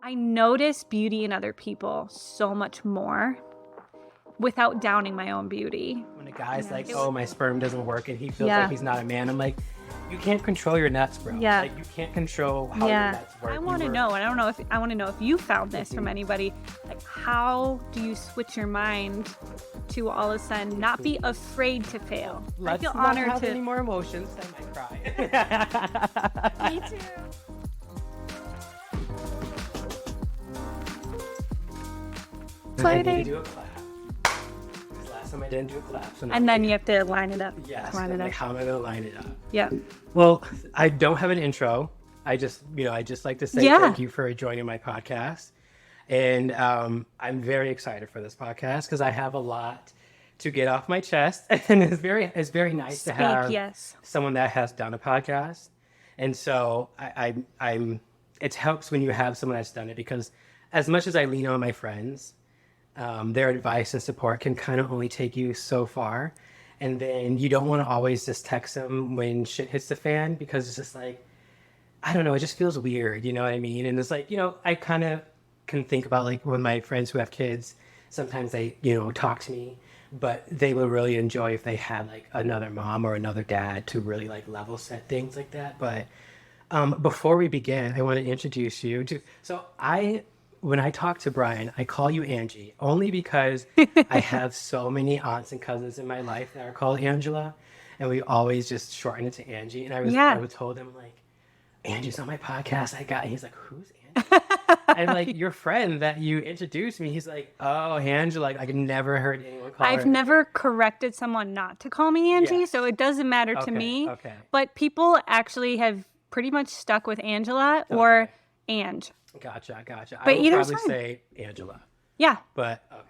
I notice beauty in other people so much more without downing my own beauty. When a guy's like, It oh, was- my sperm doesn't work and he feels Yeah. like he's not a man, I'm like, you can't control your nuts, bro. Yeah. Like, you can't control how your nuts work. I want to know, and I don't know if I want to know if you found this from anybody. Like, how do you switch your mind to all of a sudden not be afraid to fail? Let's I feel not honored have to. any more emotions. I might cry. Me too. I need to do a clap. Because last time I didn't do a clap. So now And then you have to line it up. yes, Line it like, up. how am I going to line it up? Yeah. Well, I don't have an intro. I just like to say Yeah. thank you for joining my podcast. And I'm very excited for this podcast because I have a lot to get off my chest. And it's very nice to have Yes. someone that has done a podcast. And so it helps when you have someone that's done it, because as much as I lean on my friends, their advice and support can kind of only take you so far. And then you don't want to always just text them when shit hits the fan, because it's just like, I don't know, it just feels weird, you know what I mean? And it's like, I kind of can think about like when my friends who have kids, sometimes they, talk to me, but they would really enjoy if they had like another mom or another dad to really like level set things like that. But before we begin, I want to introduce you to, when I talk to Brian, I call you Angie, only because I have so many aunts and cousins in my life that are called Angela, and we always just shorten it to Angie. And I would told him like, Angie's on my podcast. He's like, who's Angie? And like your friend that you introduced me, he's like, oh, Angela. Like, I never heard anyone call her. I've never corrected someone not to call me Angie, Yes. so it doesn't matter to me. Okay. But people actually have pretty much stuck with Angela or Okay. Ange. Gotcha. I But would either's probably fine. say Angela. Yeah. But okay.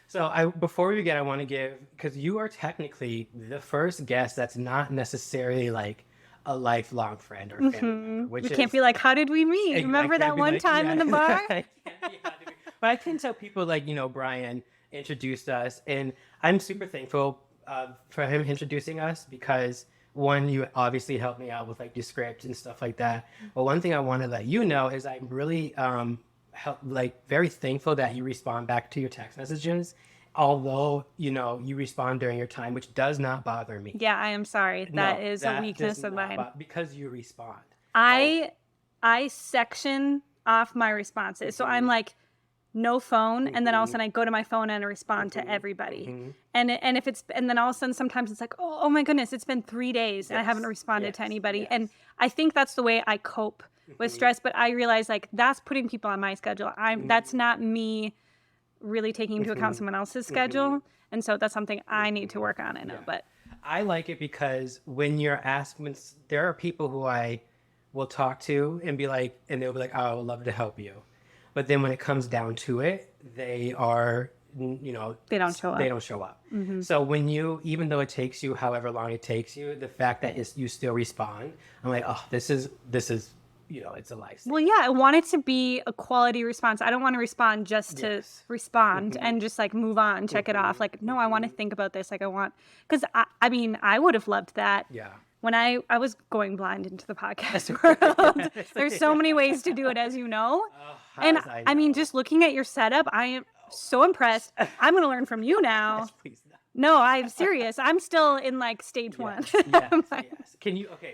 So before we begin, I want to give, because you are technically the first guest that's not necessarily like a lifelong friend or family member, which You can't be like, how did we meet? I Remember can't that be one like, time in the bar? I can't be how did we- But I can tell people like, Brian introduced us, and I'm super thankful for him introducing us, because one, you obviously helped me out with like the script and stuff like that. But one thing I want to let you know is I'm really very thankful that you respond back to your text messages, although you respond during your time, which does not bother me. Yeah, I am sorry. That is a that weakness does of not mine. because you respond. I section off my responses. So I'm like, no phone, and then all of a sudden I go to my phone and I respond to everybody. And then all of a sudden sometimes it's like, oh my goodness, it's been 3 days and I haven't responded to anybody. Yes. And I think that's the way I cope with stress. But I realize like that's putting people on my schedule. That's not me really taking into account someone else's schedule. And so that's something I need to work on. I know, but I like it because when there are people who I will talk to and be like, and they'll be like, oh, I would love to help you. But then when it comes down to it, they are, they don't show up. They don't show up. So even though it takes you however long it takes you, the fact that you still respond, I'm like, oh, this is, it's a life. Well, yeah, I want it to be a quality response. I don't want to respond just to respond and just like move on, check it off. Like, no, I want to think about this. Like because I would have loved that. Yeah. When I was going blind into the podcast world. There's so many ways to do it, as you know. And I mean, just looking at your setup, I am so impressed. I'm going to learn from you now. Yes, please. No, I'm serious. I'm still in like stage one. Yes.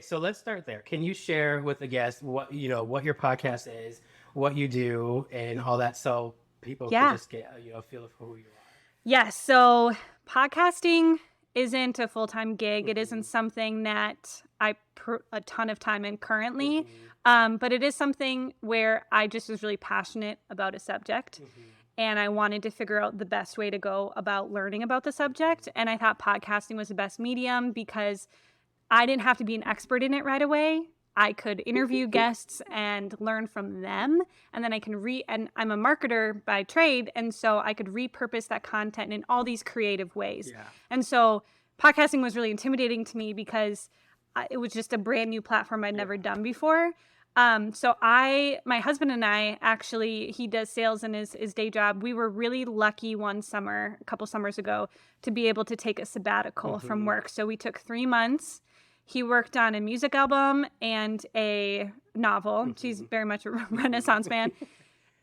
So let's start there. Can you share with the guests what your podcast is, what you do, and all that, so people can just get a feel for who you are? Yes. So podcasting isn't a full-time gig. It isn't something that I put a ton of time in currently. But it is something where I just was really passionate about a subject. And I wanted to figure out the best way to go about learning about the subject. And I thought podcasting was the best medium because I didn't have to be an expert in it right away. I could interview guests and learn from them. And then I can and I'm a marketer by trade. And so I could repurpose that content in all these creative ways. Yeah. And so podcasting was really intimidating to me because it was just a brand new platform I'd never done before. So my husband and I actually, he does sales in his day job. We were really lucky one summer, a couple summers ago, to be able to take a sabbatical from work. So we took 3 months. He worked on a music album and a novel. She's very much a Renaissance man.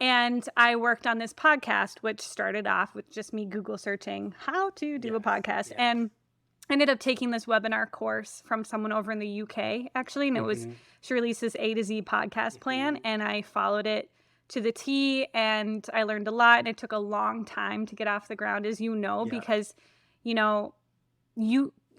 And I worked on this podcast, which started off with just me Google searching how to do a podcast. Yes. And I ended up taking this webinar course from someone over in the UK, actually. And it was, she released this A to Z podcast plan, and I followed it to the T, and I learned a lot. And it took a long time to get off the ground, as you know, because, you know,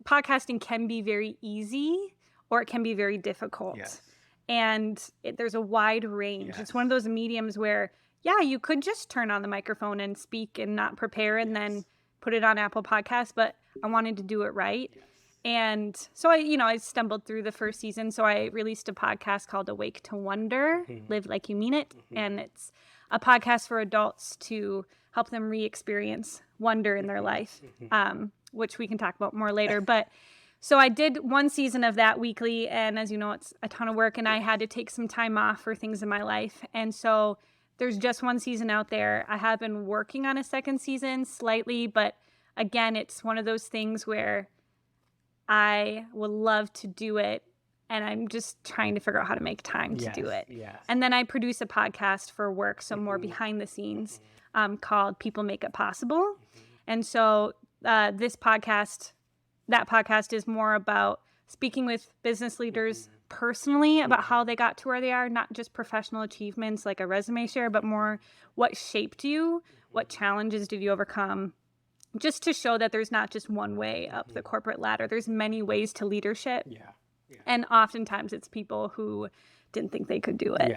podcasting can be very easy or it can be very difficult. Yes. And there's a wide range. Yes. It's one of those mediums where, yeah, you could just turn on the microphone and speak and not prepare and then put it on Apple Podcasts, but I wanted to do it right. Yes. And so I stumbled through the first season. So I released a podcast called Awake to Wonder, Live Like You Mean It. And it's a podcast for adults to help them re-experience wonder in their life, which we can talk about more later. But so I did one season of that weekly, and as you know, it's a ton of work, and I had to take some time off for things in my life. And so there's just one season out there. I have been working on a second season slightly, but again, it's one of those things where I would love to do it, and I'm just trying to figure out how to make time to do it. Yes. And then I produce a podcast for work, so more behind the scenes, called People Make It Possible. And so this podcast, that podcast is more about speaking with business leaders personally about how they got to where they are, not just professional achievements like a resume share, but more what shaped you, what challenges did you overcome, just to show that there's not just one way up the corporate ladder. There's many ways to leadership. And oftentimes it's people who didn't think they could do it.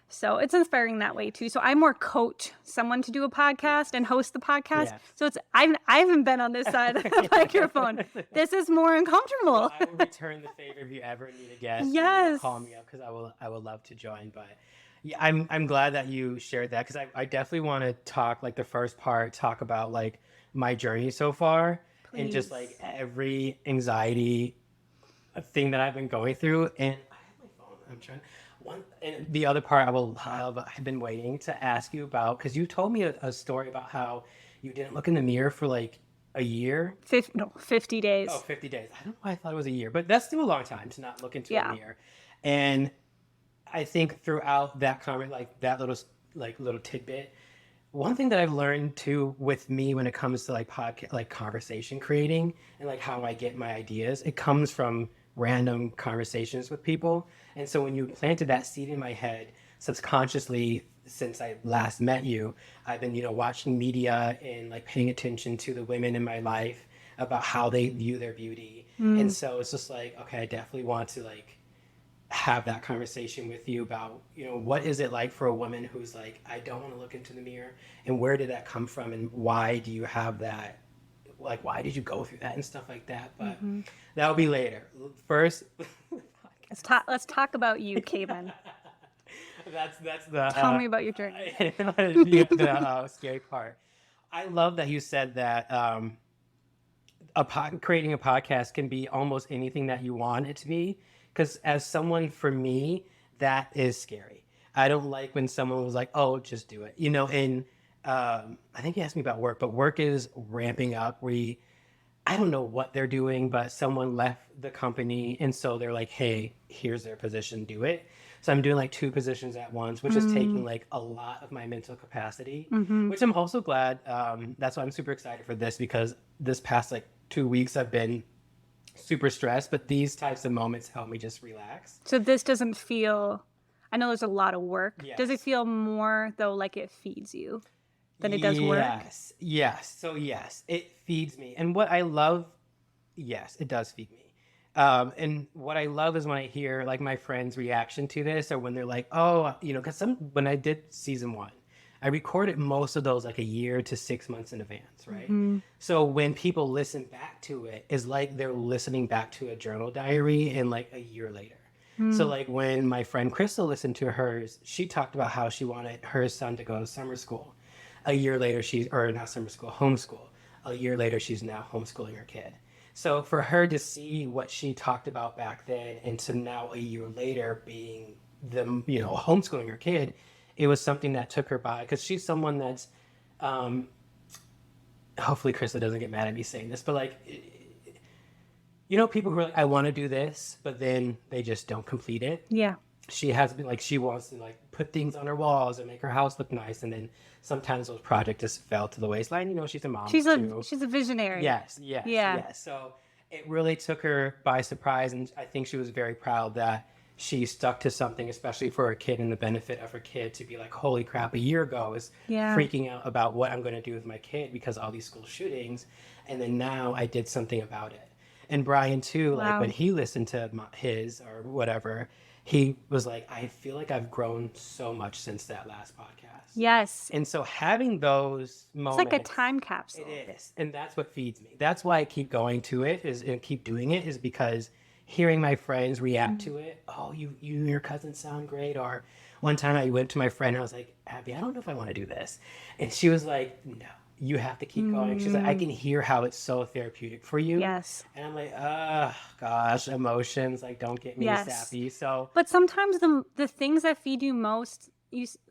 So it's inspiring that way too. So I more coach someone to do a podcast and host the podcast. So it's I haven't been on this side of the microphone. This is more uncomfortable. Well, I will return the favor if you ever need a guest. Yes. Call me up because I will love to join. But yeah, I'm glad that you shared that, because I definitely want to talk, like the first part, talk about like my journey so far. Please. And just like every anxiety thing that I've been going through. And I have my phone. I'm trying. And the other part I've been waiting to ask you about, because you told me a story about how you didn't look in the mirror for like a year. 50 days. Oh, 50 days. I don't know why I thought it was a year, but that's still a long time to not look into a mirror. And I think throughout that comment, like that little tidbit, one thing that I've learned too with me when it comes to like podcast, like conversation creating and like how I get my ideas, it comes from random conversations with people. And so when you planted that seed in my head, subconsciously, since I last met you, I've been, watching media and like paying attention to the women in my life about how they view their beauty. And so it's just like, okay, I definitely want to like have that conversation with you about, what is it like for a woman who's like, I don't want to look into the mirror, and where did that come from, and why do you have that? Like, why did you go through that and stuff like that? But that'll be later. First, let's talk about you, Kaven. that's the Tell me about your journey. the scary part. I love that you said that creating a podcast can be almost anything that you want it to be. Because as someone, for me, that is scary. I don't like when someone was like, oh, just do it. And I think you asked me about work, but work is ramping up. I don't know what they're doing, but someone left the company, and so they're like, hey, here's their position, do it. So I'm doing like 2 positions at once, which is taking like a lot of my mental capacity, which I'm also glad. That's why I'm super excited for this, because this past like 2 weeks I've been super stressed, but these types of moments help me just relax. So this doesn't feel, I know there's a lot of work. Yes. Does it feel more though like it feeds you than it does work? Yes. So yes, it feeds me. And what I love, yes, it does feed me. And what I love is when I hear like my friends' reaction to this, or when they're like, oh, because when I did season 1, I recorded most of those like a year to 6 months in advance, right? So when people listen back to it, it's like they're listening back to a journal diary and like a year later. So like when my friend Crystal listened to hers, she talked about how she wanted her son to go to summer school. A year later, not summer school, homeschool. A year later, she's now homeschooling her kid. So for her to see what she talked about back then, and to now a year later being homeschooling her kid, it was something that took her by, because she's someone that's, hopefully Krista doesn't get mad at me saying this, but like, people who are like, I want to do this, but then they just don't complete it. Yeah. she has been like, she wants to like put things on her walls and make her house look nice. And then sometimes those projects just fell to the waistline. You know, she's a mom too. She's a visionary. Yeah. Yes. So it really took her by surprise. And I think she was very proud that she stuck to something, especially for her kid and the benefit of her kid to be like, holy crap, a year ago I was Yeah. freaking out about what I'm going to do with my kid because all these school shootings. And then now I did something about it. And Brian too, like Wow. when he listened to his or whatever, he was like, I feel like I've grown so much since that last podcast. Yes. And so having those It's moments, like a time capsule. it is. And that's what feeds me. That's why I keep going to it and keep doing it, is because hearing my friends react to it. Oh, you and your cousins sound great. Or one time I went to my friend and I was like, Abby, I don't know if I want to do this. And she was like, no, you have to keep going. She's like, I can hear how it's so therapeutic for you. Yes. And I'm like, oh gosh, emotions, like don't get me sappy. So But sometimes the things that feed you most,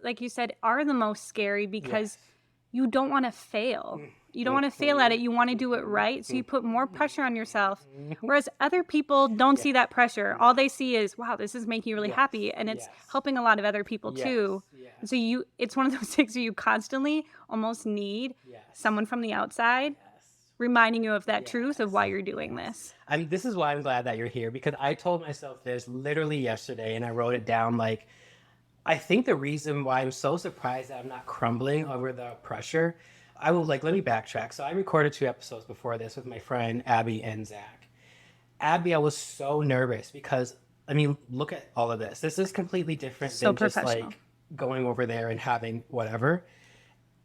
like you said, are the most scary because you don't want to fail. You don't want to fail at it. You want to do it right. So you put more pressure on yourself. Whereas other people don't see that pressure. All they see is, wow, this is making you really happy. And it's helping a lot of other people too. So it's one of those things where you constantly almost need someone from the outside reminding you of that truth of why you're doing this. This is why I'm glad that you're here, because I told myself this literally yesterday and I wrote it down. Like, I think the reason why I'm so surprised that I'm not crumbling over the pressure, let me backtrack. So I recorded 2 episodes before this with my friend Abby and Zach. Abby, I was so nervous because, I mean, look at all of this. This is completely different than just like going over there and having whatever.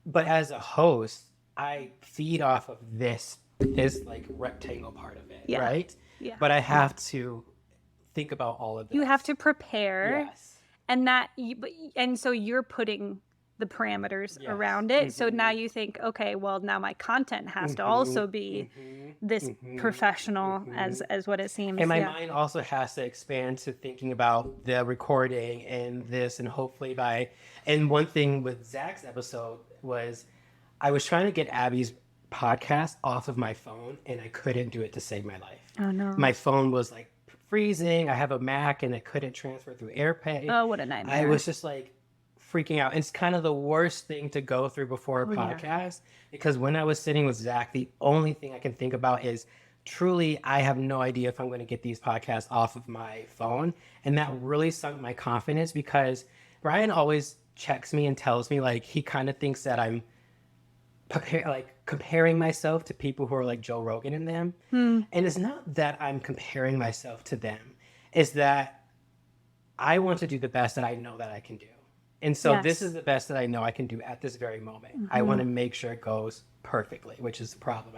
But as a host, I feed off of this like rectangle part of it, right? Yeah. But I have to think about all of this. You have to prepare. Yes. And so you're putting the parameters around it. So now you think, okay, well, now my content has to also be this professional as what it seems. And my mind also has to expand to thinking about the recording and this, and hopefully and one thing with Zach's episode was I was trying to get Abby's podcast off of my phone and I couldn't do it to save my life. Oh no. My phone was like freezing. I have a Mac and it couldn't transfer through AirPay. Oh, what a nightmare. I was just like freaking out. It's kind of the worst thing to go through before a podcast because when I was sitting with Zach, the only thing I can think about is truly, I have no idea if I'm going to get these podcasts off of my phone. And that really sunk my confidence because Brian always checks me and tells me like he kind of thinks that I'm comparing myself to people who are like Joe Rogan and them. And it's not that I'm comparing myself to them. It's that I want to do the best that I know that I can do. And so this is the best that I know I can do at this very moment. I want to make sure it goes perfectly, which is the problem.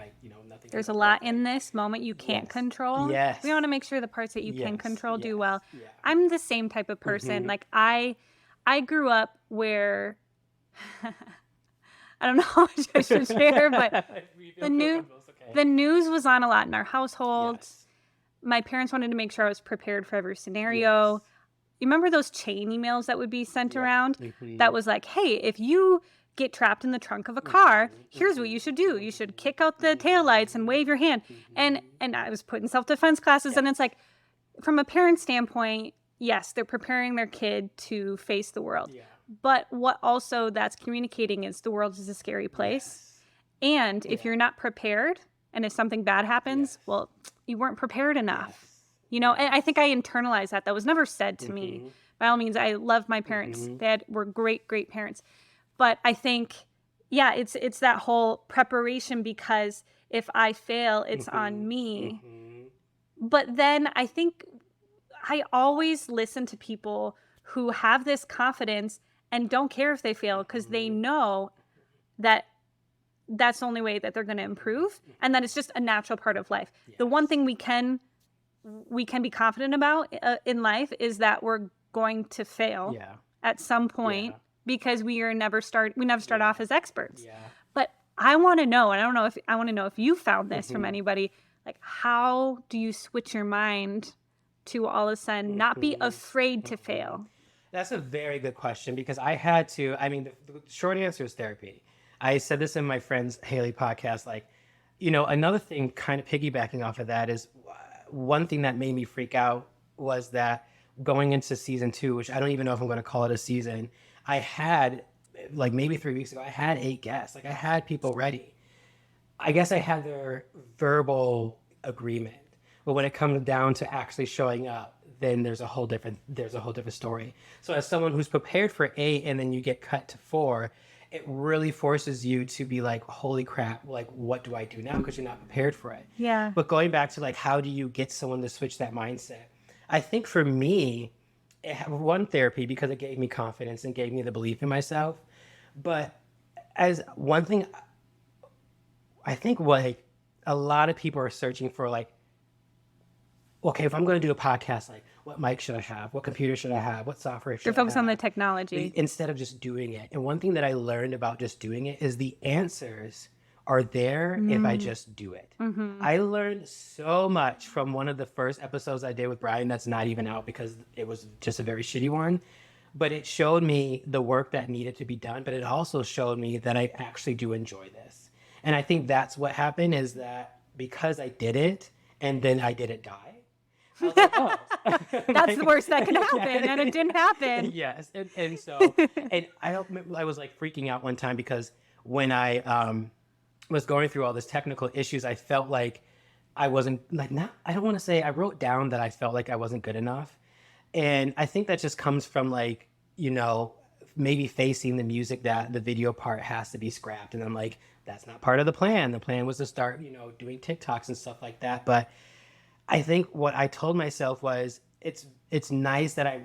Nothing. There's a lot in this moment you can't control. Yes. We want to make sure the parts that you can control do well. Yeah. I'm the same type of person. Like I grew up where I don't know how much I should share, but the news was on a lot in our household. My parents wanted to make sure I was prepared for every scenario. You remember those chain emails that would be sent around? That was like, hey, if you get trapped in the trunk of a car, here's what you should do. You should kick out the taillights and wave your hand. And I was put in self-defense classes, and it's like, from a parent standpoint, yes, they're preparing their kid to face the world. But what also that's communicating is the world is a scary place. And if you're not prepared, and if something bad happens, well, you weren't prepared enough. You know, and I think I internalized that. That was never said to me. By all means, I love my parents. They were great, great parents. But I think, it's that whole preparation, because if I fail, it's on me. But then I think I always listen to people who have this confidence and don't care if they fail because they know that that's the only way that they're going to improve, and that it's just a natural part of life. The one thing we can be confident about in life is that we're going to fail at some point because we never start off as experts. But I want to know, and I want to know if you found this from anybody, like, how do you switch your mind to all of a sudden not be afraid to fail? That's a very good question, because I had to, the short answer is therapy. I said this in my friend's Haley podcast, like, another thing kind of piggybacking off of that is one thing that made me freak out was that going into season 2, which I don't even know if I'm going to call it a season, I had like maybe 3 weeks ago, I had 8 guests. Like I had people ready. I guess I had their verbal agreement, but when it comes down to actually showing up, then there's a whole different story. So as someone who's prepared for 8 and then you get cut to 4, it really forces you to be like, holy crap, like what do I do now? Because you're not prepared for it. Yeah. But going back to like, how do you get someone to switch that mindset? I think for me, it had one therapy because it gave me confidence and gave me the belief in myself. But as one thing, I think like a lot of people are searching for like, okay, if I'm going to do a podcast, like what mic should I have? What computer should I have? What software They're should I focused on the have? technology. Instead of just doing it. And one thing that I learned about just doing it is the answers are there if I just do it. I learned so much from one of the first episodes I did with Brian that's not even out because it was just a very shitty one. But it showed me the work that needed to be done, but it also showed me that I actually do enjoy this. And I think that's what happened is that because I did it and then I didn't die, I was like, oh. That's the worst that can happen, and it didn't happen. Yes. And so, and I don't remember, I was like freaking out one time because when I was going through all this technical issues, I felt like I wasn't like, not, I don't want to say, I wrote down that I felt like I wasn't good enough. And I think that just comes from like, maybe facing the music that the video part has to be scrapped. And I'm like, that's not part of the plan. The plan was to start, doing TikToks and stuff like that. But I think what I told myself was it's nice that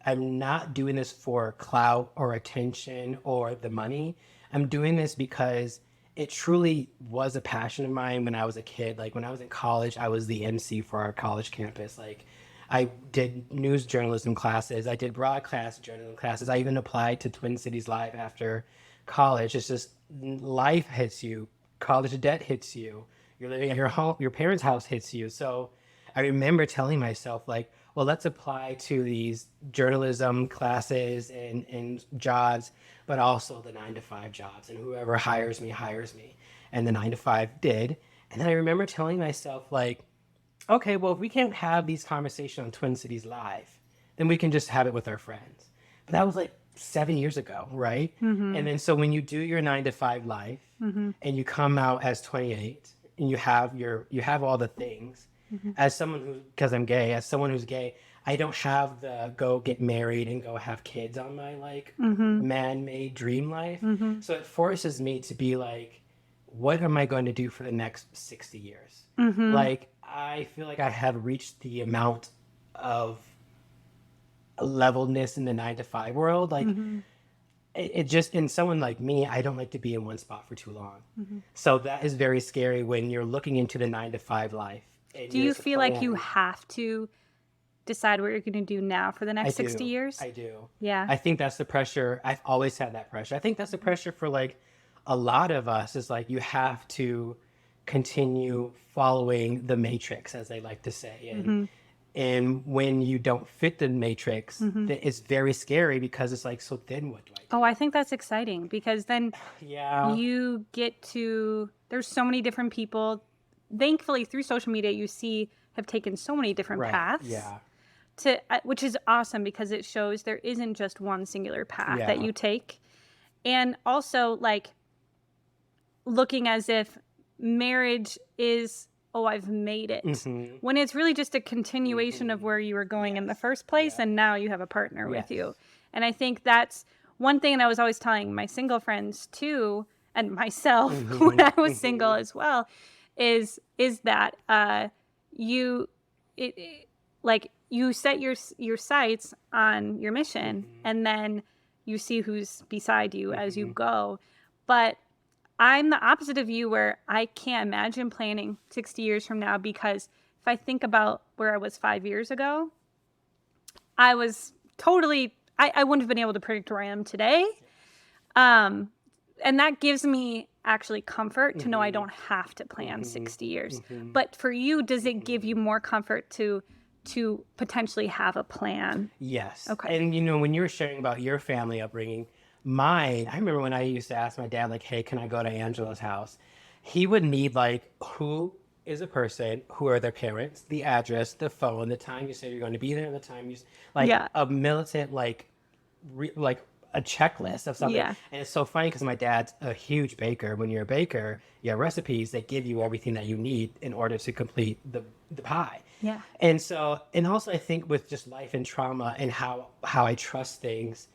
I'm not doing this for clout or attention or the money. I'm doing this because it truly was a passion of mine when I was a kid. Like when I was in college, I was the MC for our college campus. Like I did news journalism classes. I did broadcast journalism classes. I even applied to Twin Cities Live after college. It's just life hits you. College debt hits you. You're living at your home, your parents' house hits you. So I remember telling myself like, well, let's apply to these journalism classes and jobs, but also the 9 to 5 jobs. And whoever hires me, hires me. And the 9 to 5 did. And then I remember telling myself like, okay, well, if we can't have these conversations on Twin Cities Live, then we can just have it with our friends. But that was like 7 years ago, right? And then so when you do your 9 to 5 life and you come out as 28 and you have all the things, as someone who, because I'm gay, as someone who's gay, I don't have the go get married and go have kids on my like man-made dream life. So it forces me to be like, what am I going to do for the next 60 years? Like, I feel like I have reached the amount of levelness in the 9 to 5 world. Like it just, in someone like me, I don't like to be in one spot for too long. So that is very scary when you're looking into the 9 to 5 life. Do you feel like you have to decide what you're going to do now for the next 60 years? I do. Yeah. I think that's the pressure. I've always had that pressure. I think that's the pressure for like a lot of us is like, you have to continue following the matrix, as they like to say. And when you don't fit the matrix, it's very scary because it's like, so then what do I do? Oh, I think that's exciting because then Yeah. you get to, there's so many different people. Thankfully, through social media, have taken so many different Right. paths. Yeah. Which is awesome because it shows there isn't just one singular path that Yeah. you take. And also, like, looking as if marriage is, oh, I've made it. When it's really just a continuation of where you were going in the first place, and now you have a partner with you. And I think that's one thing that I was always telling my single friends too, and myself when I was single as well, is that like you set your sights on your mission, and then you see who's beside you as you go. But I'm the opposite of you, where I can't imagine planning 60 years from now, because if I think about where I was 5 years ago, I was totally, I wouldn't have been able to predict where I am today. And that gives me actually comfort to know I don't have to plan 60 years. But for you, does it give you more comfort to potentially have a plan? Yes. Okay. And when you were sharing about your family upbringing, I remember when I used to ask my dad, like, hey, can I go to Angela's house? He would need like, who is a person who are their parents, the address, the phone, the time you say you're going to be there, the time you like Yeah. a militant like a checklist of something. Yeah. And it's so funny because my dad's a huge baker. When you're a baker, you have recipes that give you everything that you need in order to complete the pie. Yeah. And so, and also I think with just life and trauma and how I trust things,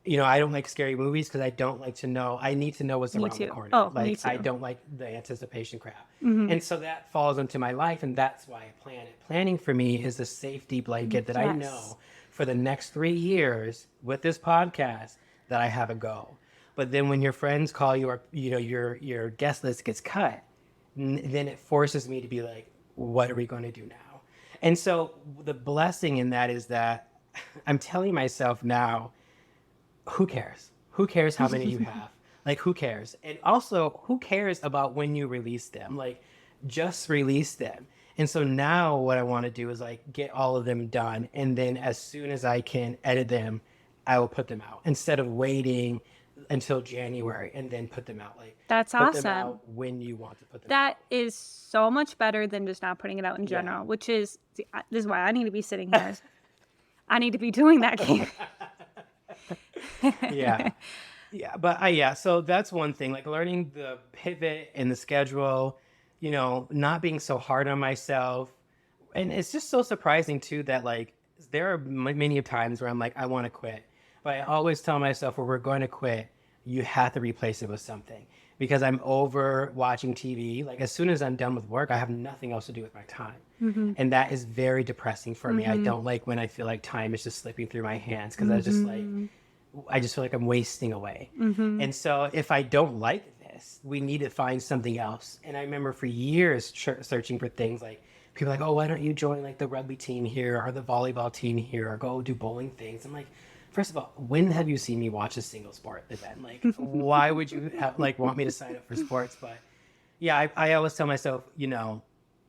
I don't like scary movies because I don't like to know. I need to know what's Me around the too. corner. Oh, me Like I too. don't like the anticipation crap. Hmm. And so that falls into my life, and that's why I plan it. Planning for me is a safety blanket that I Yes. know for the next 3 years with this podcast that I have a go. But then when your friends call you, or your guest list gets cut, then it forces me to be like, what are we going to do now? And so the blessing in that is that I'm telling myself now, who cares? Who cares how many you have? Like, who cares? And also, who cares about when you release them? Like, just release them. And so now what I want to do is like get all of them done. And then as soon as I can edit them, I will put them out instead of waiting until January and then put them out. Like, That's put them awesome. out when you want to put them That out. is so much better than just not putting it out in Yeah. general, which is, see, this is why I need to be sitting here. I need to be doing that. Yeah. Yeah, but yeah, so that's one thing, like learning the pivot and the schedule, not being so hard on myself. And it's just so surprising too that like there are many of times where I'm like, I want to quit. But I always tell myself, when we're going to quit, you have to replace it with something because I'm over watching TV. Like as soon as I'm done with work, I have nothing else to do with my time. Hmm. And that is very depressing for me. I Hmm. don't like when I feel like time is just slipping through my hands because Hmm. I just feel like I'm wasting away. Hmm. And so if I don't like this, we need to find something else. And I remember for years searching for things like people like, oh, why don't you join like the rugby team here or the volleyball team here or go do bowling things? I'm like, first of all, when have you seen me watch a single sport event? Like, why would you have like want me to sign up for sports? But yeah, I always tell myself,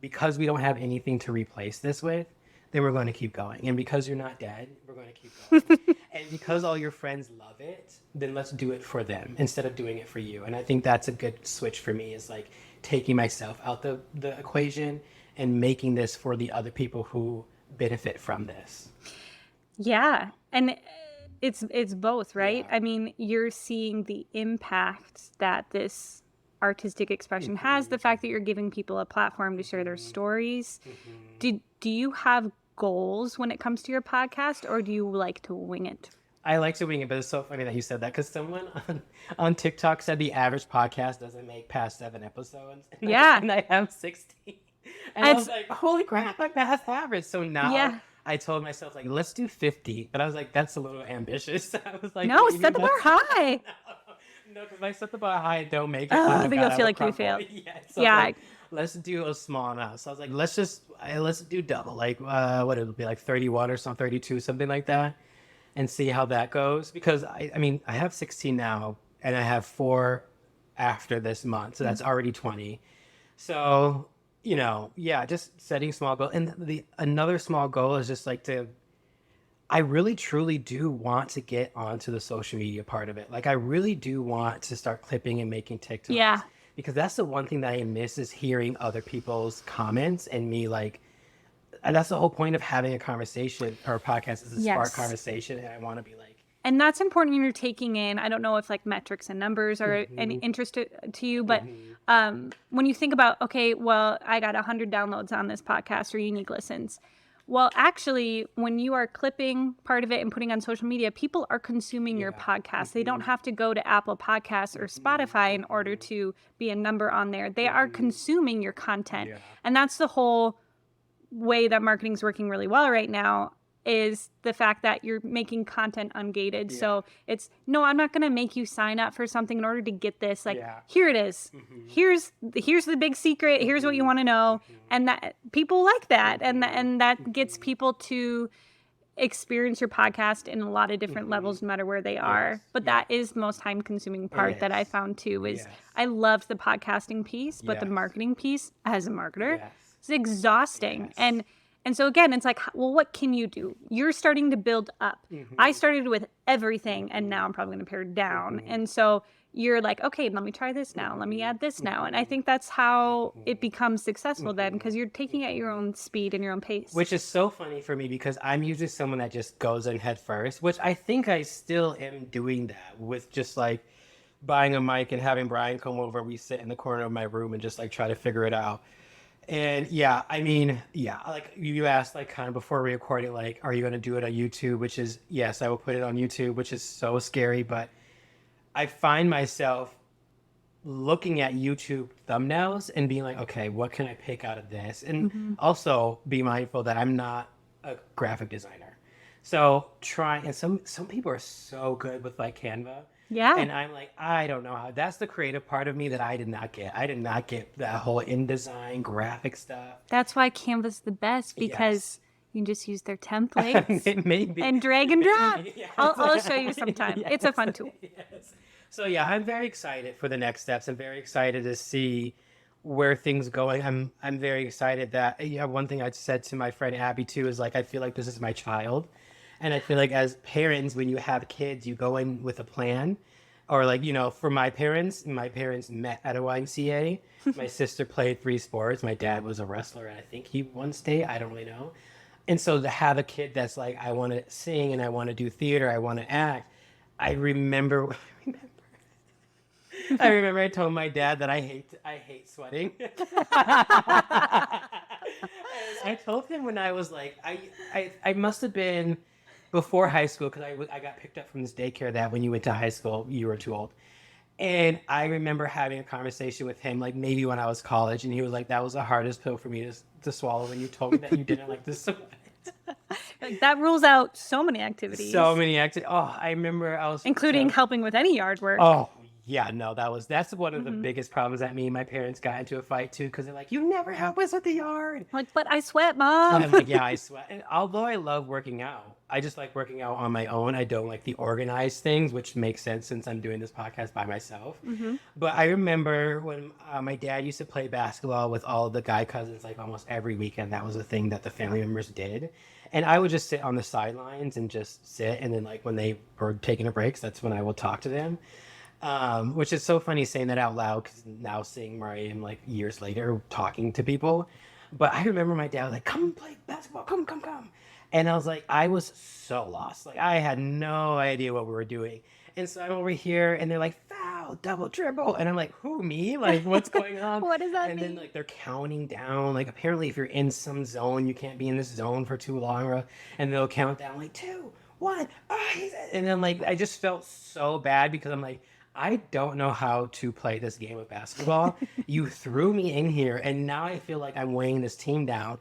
because we don't have anything to replace this with, then we're going to keep going. And because you're not dead, we're going to keep going. And because all your friends love it, then let's do it for them instead of doing it for you. And I think that's a good switch for me, is like taking myself out the equation and making this for the other people who benefit from this. Yeah. And it's both, right? Yeah. I mean, you're seeing the impact that this artistic expression has, the fact that you're giving people a platform to share their stories. Do you have goals when it comes to your podcast, or do you like to wing it? I like to wing it, but it's so funny that you said that because someone on TikTok said the average podcast doesn't make past 7 episodes. Yeah. And I have 16. And I was It's- like, holy crap, I'm past average. So now Yeah. I told myself, like, let's do 50. But I was like, that's a little ambitious. I was like, No, maybe set the bar high. No, because if I set the bar high and don't make it, Oh, oh then God, you'll I feel will like you crumble. failed. Yeah. So Yeah. like, let's do a small amount. So I was like, let's do double. Like, what it'll be like 31 or something, 32, something like that, and see how that goes. Because I mean, I have 16 now, and I have 4 after this month, so that's already 20. So yeah, just setting small goals. And the another small goal is just like I really truly do want to get onto the social media part of it. Like I really do want to start clipping and making TikToks. Yeah. Because that's the one thing that I miss, is hearing other people's comments and me like, and that's the whole point of having a conversation or a podcast, is to spark Yes. conversation. And I want to be like, And that's important when you're taking in, I don't know if like metrics and numbers are any interest to you, but when you think about, okay, well, I got 100 downloads on this podcast or unique listens. Well, actually, when you are clipping part of it and putting on social media, people are consuming your podcast. They don't have to go to Apple Podcasts or Spotify in order to be a number on there. They are consuming your content. Yeah. And that's the whole way that marketing is working really well right now, is the fact that you're making content ungated. Yeah. So it's, no, I'm not going to make you sign up for something in order to get this. Like, Yeah. here it is. Here's the big secret. Here's what you want to know. And that people like that. And that gets people to experience your podcast in a lot of different levels, no matter where they are. Yes. But that is the most time consuming part that I is. found too, is Yes. I loved the podcasting piece, but the Yes. marketing piece as a marketer, Yes. it's exhausting. Yes. And And so again, it's like, well, what can you do? You're starting to build up. I started with everything, and now I'm probably going to pare down. And so you're like, okay, let me try this now. Let me add this now. And I think that's how it becomes successful then, because you're taking it at your own speed and your own pace. Which is so funny for me because I'm usually someone that just goes in head first, which I think I still am doing that with just like buying a mic and having Brian come over. We sit in the corner of my room and just like try to figure it out. And yeah, I mean, yeah, like you asked, like kind of before we recorded, like, are you going to do it on YouTube? Which is, yes, I will put it on YouTube, which is so scary. But I find myself looking at YouTube thumbnails and being like, okay, what can I pick out of this? And also be mindful that I'm not a graphic designer. So trying, and some people are so good with like Canva. Yeah. And I'm like, I don't know how. That's the creative part of me that I did not get. I did not get that whole InDesign graphic stuff. That's why Canva's the best, because you can just use their templates Maybe. and drag and drop. Yes. I'll show you sometime. Yes. It's a fun tool. Yes. So yeah, I'm very excited for the next steps. I'm very excited to see where things going. I'm very excited that one thing I said to my friend Abby too is like I feel like this is my child. And I feel like as parents, when you have kids, you go in with a plan. Or like, for my parents met at a YMCA. My sister played 3 sports. My dad was a wrestler, and I think he won state. I don't really know. And so to have a kid that's like, I want to sing and I want to do theater, I want to act. I remember I told my dad that I hate sweating. I told him when I was like, I must have been before high school, because I got picked up from this daycare that when you went to high school, you were too old. And I remember having a conversation with him, like maybe when I was college, and he was like, that was the hardest pill for me to swallow when you told me that you didn't like to sweat. Like, that rules out so many activities. So many activities. Oh, I remember including helping with any yard work. Oh, yeah, no, that's one of the biggest problems that me and my parents got into a fight too, because they're like, you never help us with the yard. Like, but I sweat, Mom. I'm like, yeah, I sweat. And although I love working out, I just like working out on my own. I don't like the organized things, which makes sense since I'm doing this podcast by myself. But I remember when my dad used to play basketball with all of the guy cousins, like almost every weekend. That was a thing that the family members did. And I would just sit on the sidelines and just sit. And then like when they were taking a breaks, that's when I would talk to them. Which is so funny saying that out loud, because now seeing where I am like years later talking to people. But I remember my dad was like, come play basketball, come. And I was like, I was so lost. Like I had no idea what we were doing. And so I'm over here and they're like, foul, double, triple. And I'm like, who, me? Like, what's going on? What does that mean? mean? And then like they're counting down. Like apparently if you're in some zone, you can't be in this zone for too long. And they'll count down like 2, 1. And then like, I just felt so bad because I'm like, I don't know how to play this game of basketball. You threw me in here, and now I feel like I'm weighing this team down.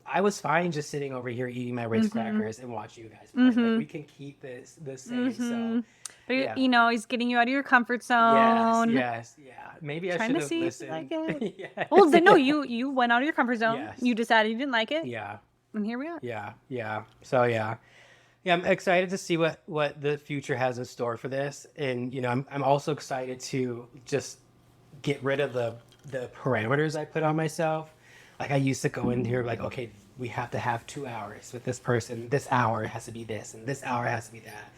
I was fine just sitting over here eating my Ritz crackers and watching you guys play. Like, we can keep this same. So, But yeah. he's getting you out of your comfort zone. Yes, yeah. Maybe I should have listened. Like it. Yes. Well, then, no, you went out of your comfort zone. Yes. You decided you didn't like it. Yeah. And here we are. Yeah. So yeah. Yeah, I'm excited to see what the future has in store for this. And, I'm also excited to just get rid of the parameters I put on myself. Like I used to go in here like, okay, we have to have 2 hours with this person. This hour has to be this, and this hour has to be that.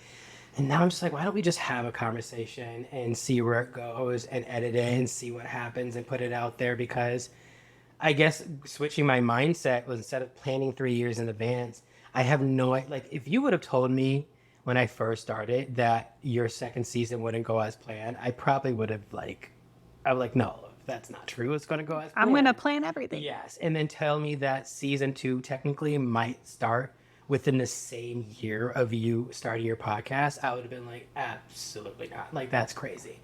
And now I'm just like, why don't we just have a conversation and see where it goes and edit it and see what happens and put it out there? Because I guess switching my mindset was, instead of planning 3 years in advance, I have no, like, if you would have told me when I first started that your second season wouldn't go as planned, I probably would have no, that's not true. It's going to go as planned. I'm going to plan everything. Yes. And then tell me that season 2 technically might start within the same year of you starting your podcast. I would have been like, absolutely not. Like, that's crazy.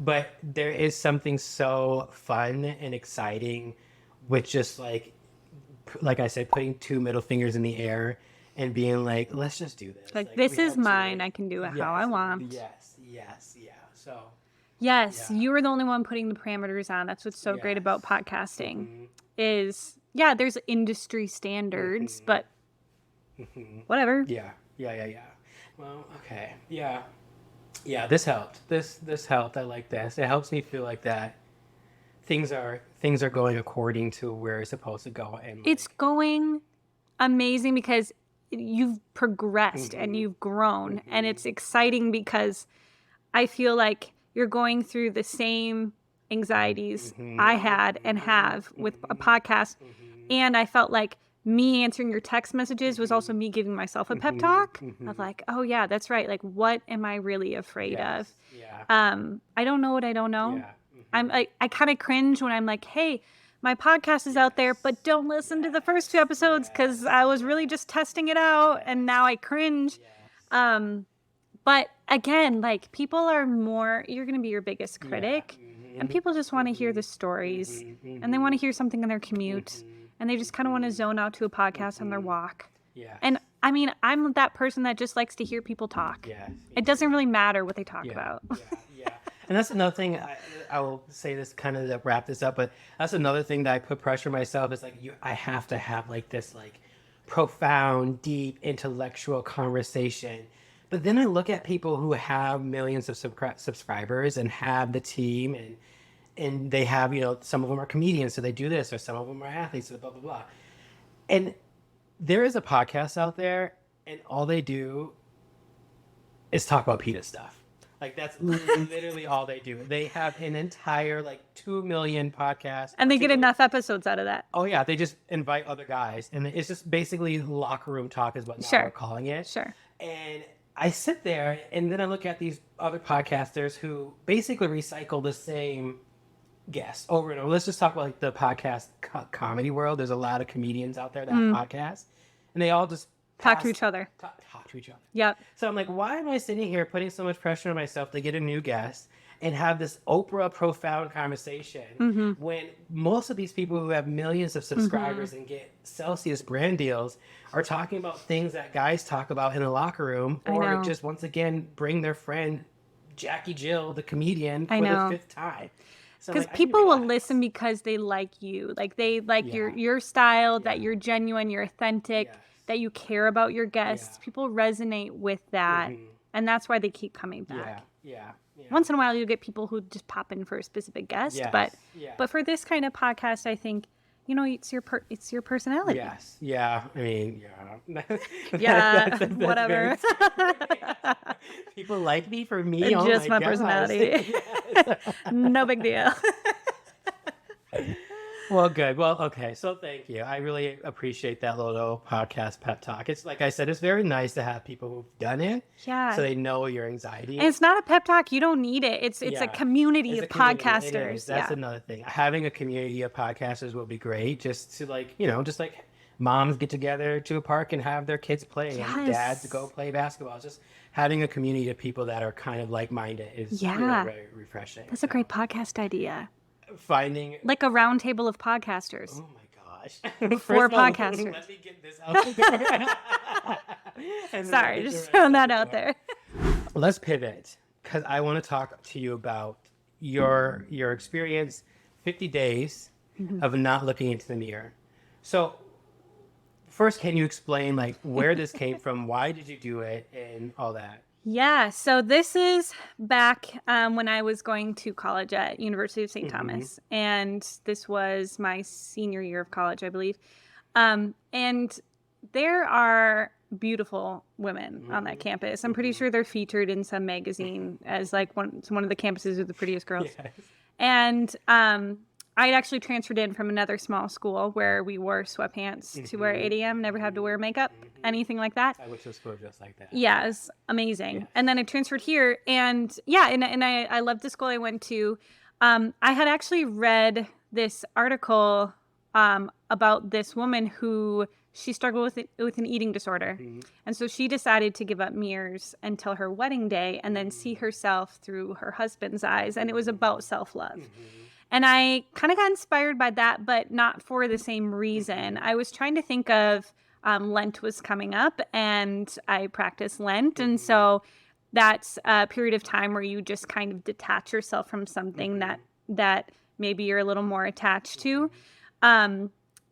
But there is something so fun and exciting with just like I said, putting 2 middle fingers in the air and being like, let's just do this. Like this is mine. I can do it how I want. Yes. Yeah. So. Yes, you were the only one putting the parameters on. That's what's so great about podcasting. Is there's industry standards, but whatever. Yeah. Well, okay. Yeah. This helped. This helped. I like this. It helps me feel like that things are going according to where it's supposed to go, and It's going amazing because you've progressed and you've grown, and it's exciting because I feel like you're going through the same anxieties I had and have with a podcast. And I felt like me answering your text messages was also me giving myself a pep talk of like, oh yeah, that's right. Like, what am I really afraid of? Yeah. I don't know what I don't know. Yeah. I'm like, I kind of cringe when I'm like, hey, my podcast is out there, but don't listen to the first 2 episodes because I was really just testing it out and now I cringe. But again, like people are more, you're going to be your biggest critic, and people just want to hear the stories and they want to hear something in their commute and they just kind of want to zone out to a podcast on their walk. Yeah. And I mean, I'm that person that just likes to hear people talk. Yeah. It doesn't really matter what they talk about. Yeah. And that's another thing, I will say this kind of to wrap this up, but that's another thing that I put pressure on myself is like, I have to have like this like profound, deep, intellectual conversation. But then I look at people who have millions of subscribers and have the team and they have, some of them are comedians, so they do this, or some of them are athletes, so blah, blah, blah. And there is a podcast out there and all they do is talk about PETA stuff. Like that's literally all they do. They have an entire like 2 million podcasts. And they get enough episodes out of that. Oh yeah, they just invite other guys. And it's just basically locker room talk is what now we're calling it. Sure. And I sit there and then I look at these other podcasters who basically recycle the same guests over and over. Let's just talk about like the podcast comedy world. There's a lot of comedians out there that podcast. And they all just talk to each other. Talk to each other. Yep. So I'm like, why am I sitting here putting so much pressure on myself to get a new guest and have this Oprah profound conversation when most of these people who have millions of subscribers and get Celsius brand deals are talking about things that guys talk about in the locker room, or just once again bring their friend Jackie Jill, the comedian, for the 5th time. Because people will listen because they like you. Like they like your style, that you're genuine, you're authentic, that you care about your guests. People resonate with that. And that's why they keep coming back. Yeah. Once in a while, you'll get people who just pop in for a specific guest. But for this kind of podcast, I think, it's your personality. Yes. Yeah. I mean, that's whatever. People like me for me. Just my personality. No big deal. Well, good. Well, okay. So thank you. I really appreciate that little podcast pep talk. It's like I said, it's very nice to have people who've done it. Yeah. So they know your anxiety. And it's not a pep talk. You don't need it. It's a community of podcasters. That's another thing. Having a community of podcasters will be great. Just to just like moms get together to a park and have their kids play and dads go play basketball. Just having a community of people that are kind of like-minded is very refreshing. That's a great podcast idea. Finding like a round table of podcasters. Oh my gosh. 4 podcasters. Let me get this out there. Sorry, just throwing that out there. Let's pivot because I want to talk to you about your experience, 50 days of not looking into the mirror. So first, can you explain like where this came from? Why did you do it and all that? Yeah, so this is back when I was going to college at University of St. Thomas, and this was my senior year of college, I believe. And there are beautiful women on that campus. I'm pretty sure they're featured in some magazine as like one of the campuses with the prettiest girls. Yes. And I had actually transferred in from another small school where we wore sweatpants to wear 8 a.m., never had to wear makeup, anything like that. I wish it was school just like that. Yeah, it was amazing. Yes. And then I transferred here, and I loved the school I went to. I had actually read this article about this woman who she struggled with an eating disorder. And so she decided to give up mirrors until her wedding day and then see herself through her husband's eyes. And it was about self-love. And I kind of got inspired by that, but not for the same reason. I was trying to think of Lent was coming up, and I practice Lent. And so that's a period of time where you just kind of detach yourself from something that maybe you're a little more attached to. And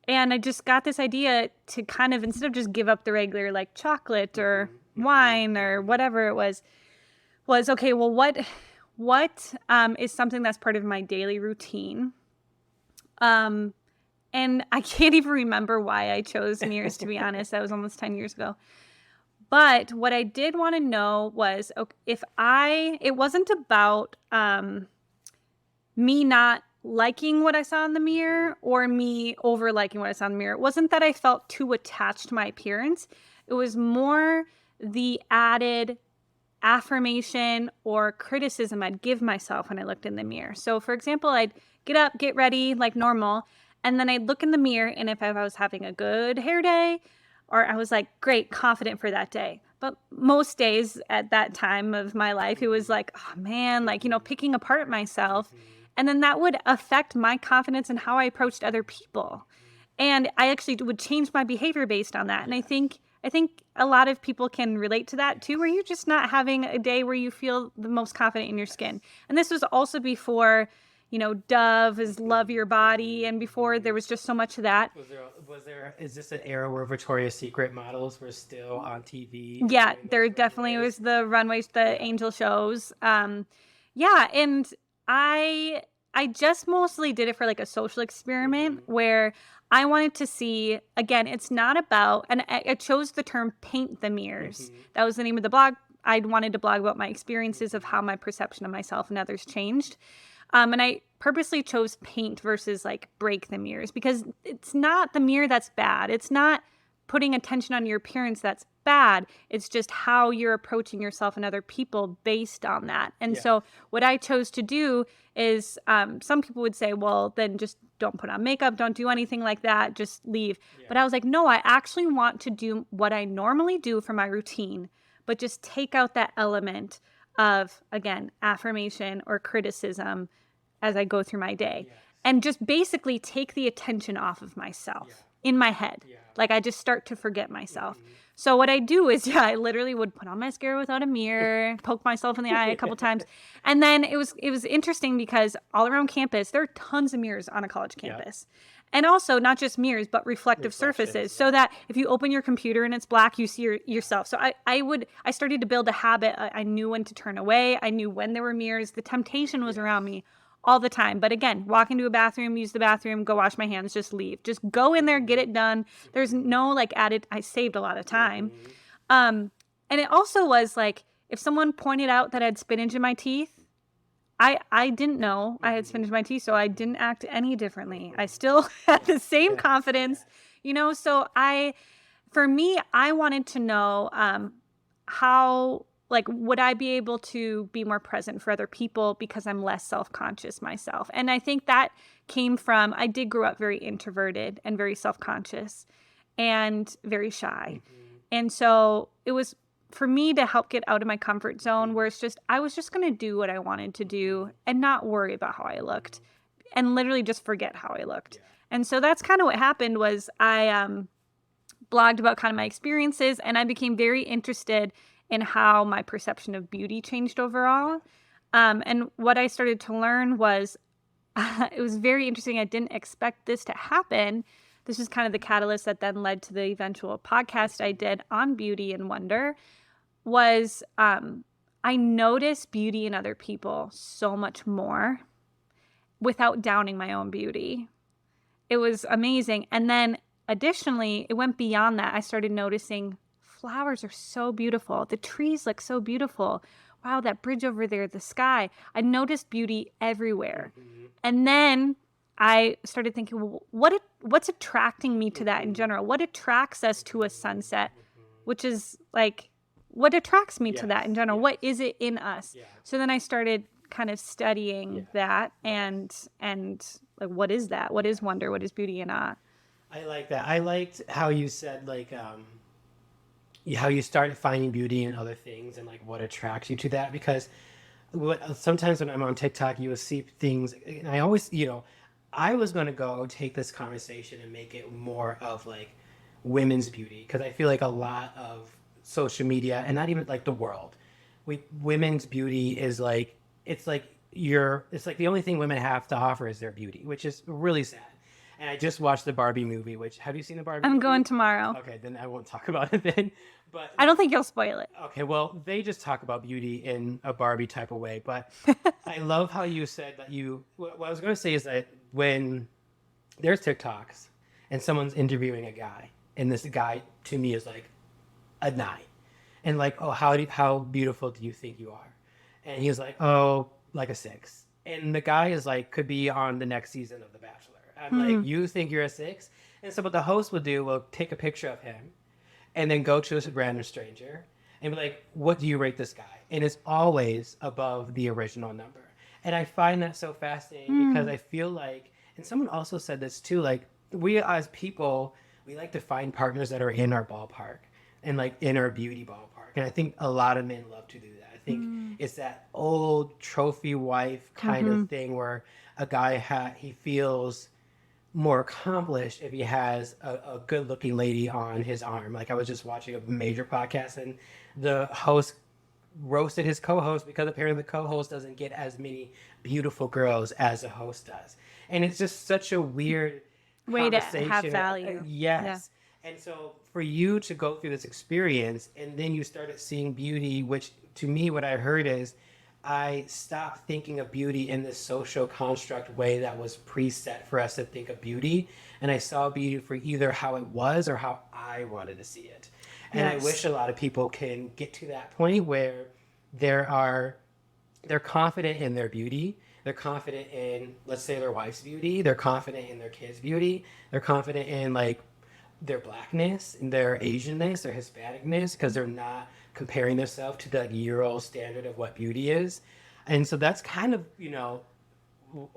I just got this idea to kind of, instead of just give up the regular like chocolate or wine or whatever it was okay, well, what is something that's part of my daily routine And I can't even remember why I chose mirrors, to be honest. That was almost 10 years ago. But what I did want to know was, okay, it wasn't about me not liking what I saw in the mirror or me over liking what I saw in the mirror. It wasn't that I felt too attached to my appearance. It was more the added affirmation or criticism I'd give myself when I looked in the mirror. So, for example, I'd get up, get ready like normal, and then I'd look in the mirror, and if I was having a good hair day, or I was like, great, confident for that day. But most days at that time of my life, it was like, oh man, like, picking apart myself. And then that would affect my confidence in how I approached other people. And I actually would change my behavior based on that. And I think a lot of people can relate to that too, where you're just not having a day where you feel the most confident in your skin. And this was also before, Dove is Love Your Body, and before there was just so much of that. Is this an era where Victoria's Secret models were still on TV? Yeah, there definitely was the runways, the angel shows. Yeah, and I just mostly did it for like a social experiment where I wanted to see, again, it's not about, and I chose the term paint the mirrors. That was the name of the blog. I wanted to blog about my experiences of how my perception of myself and others changed. And I purposely chose paint versus like break the mirrors, because it's not the mirror that's bad. It's not putting attention on your appearance that's bad. It's just how you're approaching yourself and other people based on that. And so what I chose to do is, some people would say, well, then just don't put on makeup, don't do anything like that, just leave. But I was like, no, I actually want to do what I normally do for my routine, but just take out that element of, again, affirmation or criticism as I go through my day. And just basically take the attention off of myself in my head. Like I just start to forget myself. So what I do is, I literally would put on mascara without a mirror, poke myself in the eye a couple times. And then it was interesting because all around campus, there are tons of mirrors on a college campus. And also not just mirrors, but reflective surfaces, so that if you open your computer and it's black, you see yourself. So I started to build a habit. I knew when to turn away. I knew when there were mirrors. The temptation was around me all the time. But again, walk into a bathroom, use the bathroom, go wash my hands, just leave. Just go in there, get it done. There's no like added, I saved a lot of time. And it also was like, if someone pointed out that I had spinach in my teeth, I didn't know I had spinach in my teeth, so I didn't act any differently. I still had the same confidence, so for me, I wanted to know, how, like, would I be able to be more present for other people because I'm less self-conscious myself? And I think that came from, I did grow up very introverted and very self-conscious and very shy. And so it was for me to help get out of my comfort zone, where it's just, I was just going to do what I wanted to do and not worry about how I looked, and literally just forget how I looked. And so that's kind of what happened. Was I blogged about kind of my experiences, and I became very interested in how my perception of beauty changed overall. And what I started to learn was, it was very interesting. I didn't expect this to happen. This was kind of the catalyst that then led to the eventual podcast I did on beauty and wonder. Was I noticed beauty in other people so much more without downing my own beauty. It was amazing. And then additionally, it went beyond that. I started noticing flowers are so beautiful. The trees look so beautiful. Wow, that bridge over there, the sky. I noticed beauty everywhere. And then I started thinking, well, what's attracting me to that in general? What attracts us to a sunset? Which is like, what attracts me to that in general? What is it in us? So then I started kind of studying that, and like, what is that? What is wonder? What is beauty in art? I like that. I liked how you said, like, how you started finding beauty in other things and like what attracts you to that. Because sometimes when I'm on TikTok, you will see things, and I always, I was going to go take this conversation and make it more of like women's beauty, because I feel like a lot of social media, and not even like the world, women's beauty is like, it's like the only thing women have to offer is their beauty, which is really sad. And I just watched the Barbie movie, which, have you seen the Barbie I'm movie? going tomorrow. Okay, then I won't talk about it then. But I don't think you'll spoil it. okay, well, they just talk about beauty in a Barbie type of way. But I love how you said that what I was going to say is that when there's TikToks and someone's interviewing a guy, and this guy to me is like a 9. And like, oh, how beautiful do you think you are? And he's like, oh, like a 6. And the guy is like, could be on the next season of The Bachelor. I'm like, you think you're a 6? And so what the host would do will take a picture of him and then go to a random stranger and be like, what do you rate this guy? And it's always above the original number. And I find that so fascinating because I feel like, and someone also said this too, like we as people, we like to find partners that are in our ballpark and like in our beauty ballpark. And I think a lot of men love to do that. I think it's that old trophy wife kind of thing where a guy he feels more accomplished if he has a good looking lady on his arm. Like I was just watching a major podcast and the host roasted his co-host because apparently the co-host doesn't get as many beautiful girls as the host does. And it's just such a weird way to conversation. have value. Yes. Yeah. And so for you to go through this experience and then you started seeing beauty, which to me, what I heard is I stopped thinking of beauty in this social construct way that was preset for us to think of beauty. And I saw beauty for either how it was or how I wanted to see it. And I wish a lot of people can get to that point where they're confident in their beauty. They're confident in, let's say, their wife's beauty. They're confident in their kids' beauty. They're confident in like their blackness and their Asianness, their Hispanicness, because they're not comparing themselves to the Euro standard of what beauty is. And so that's kind of,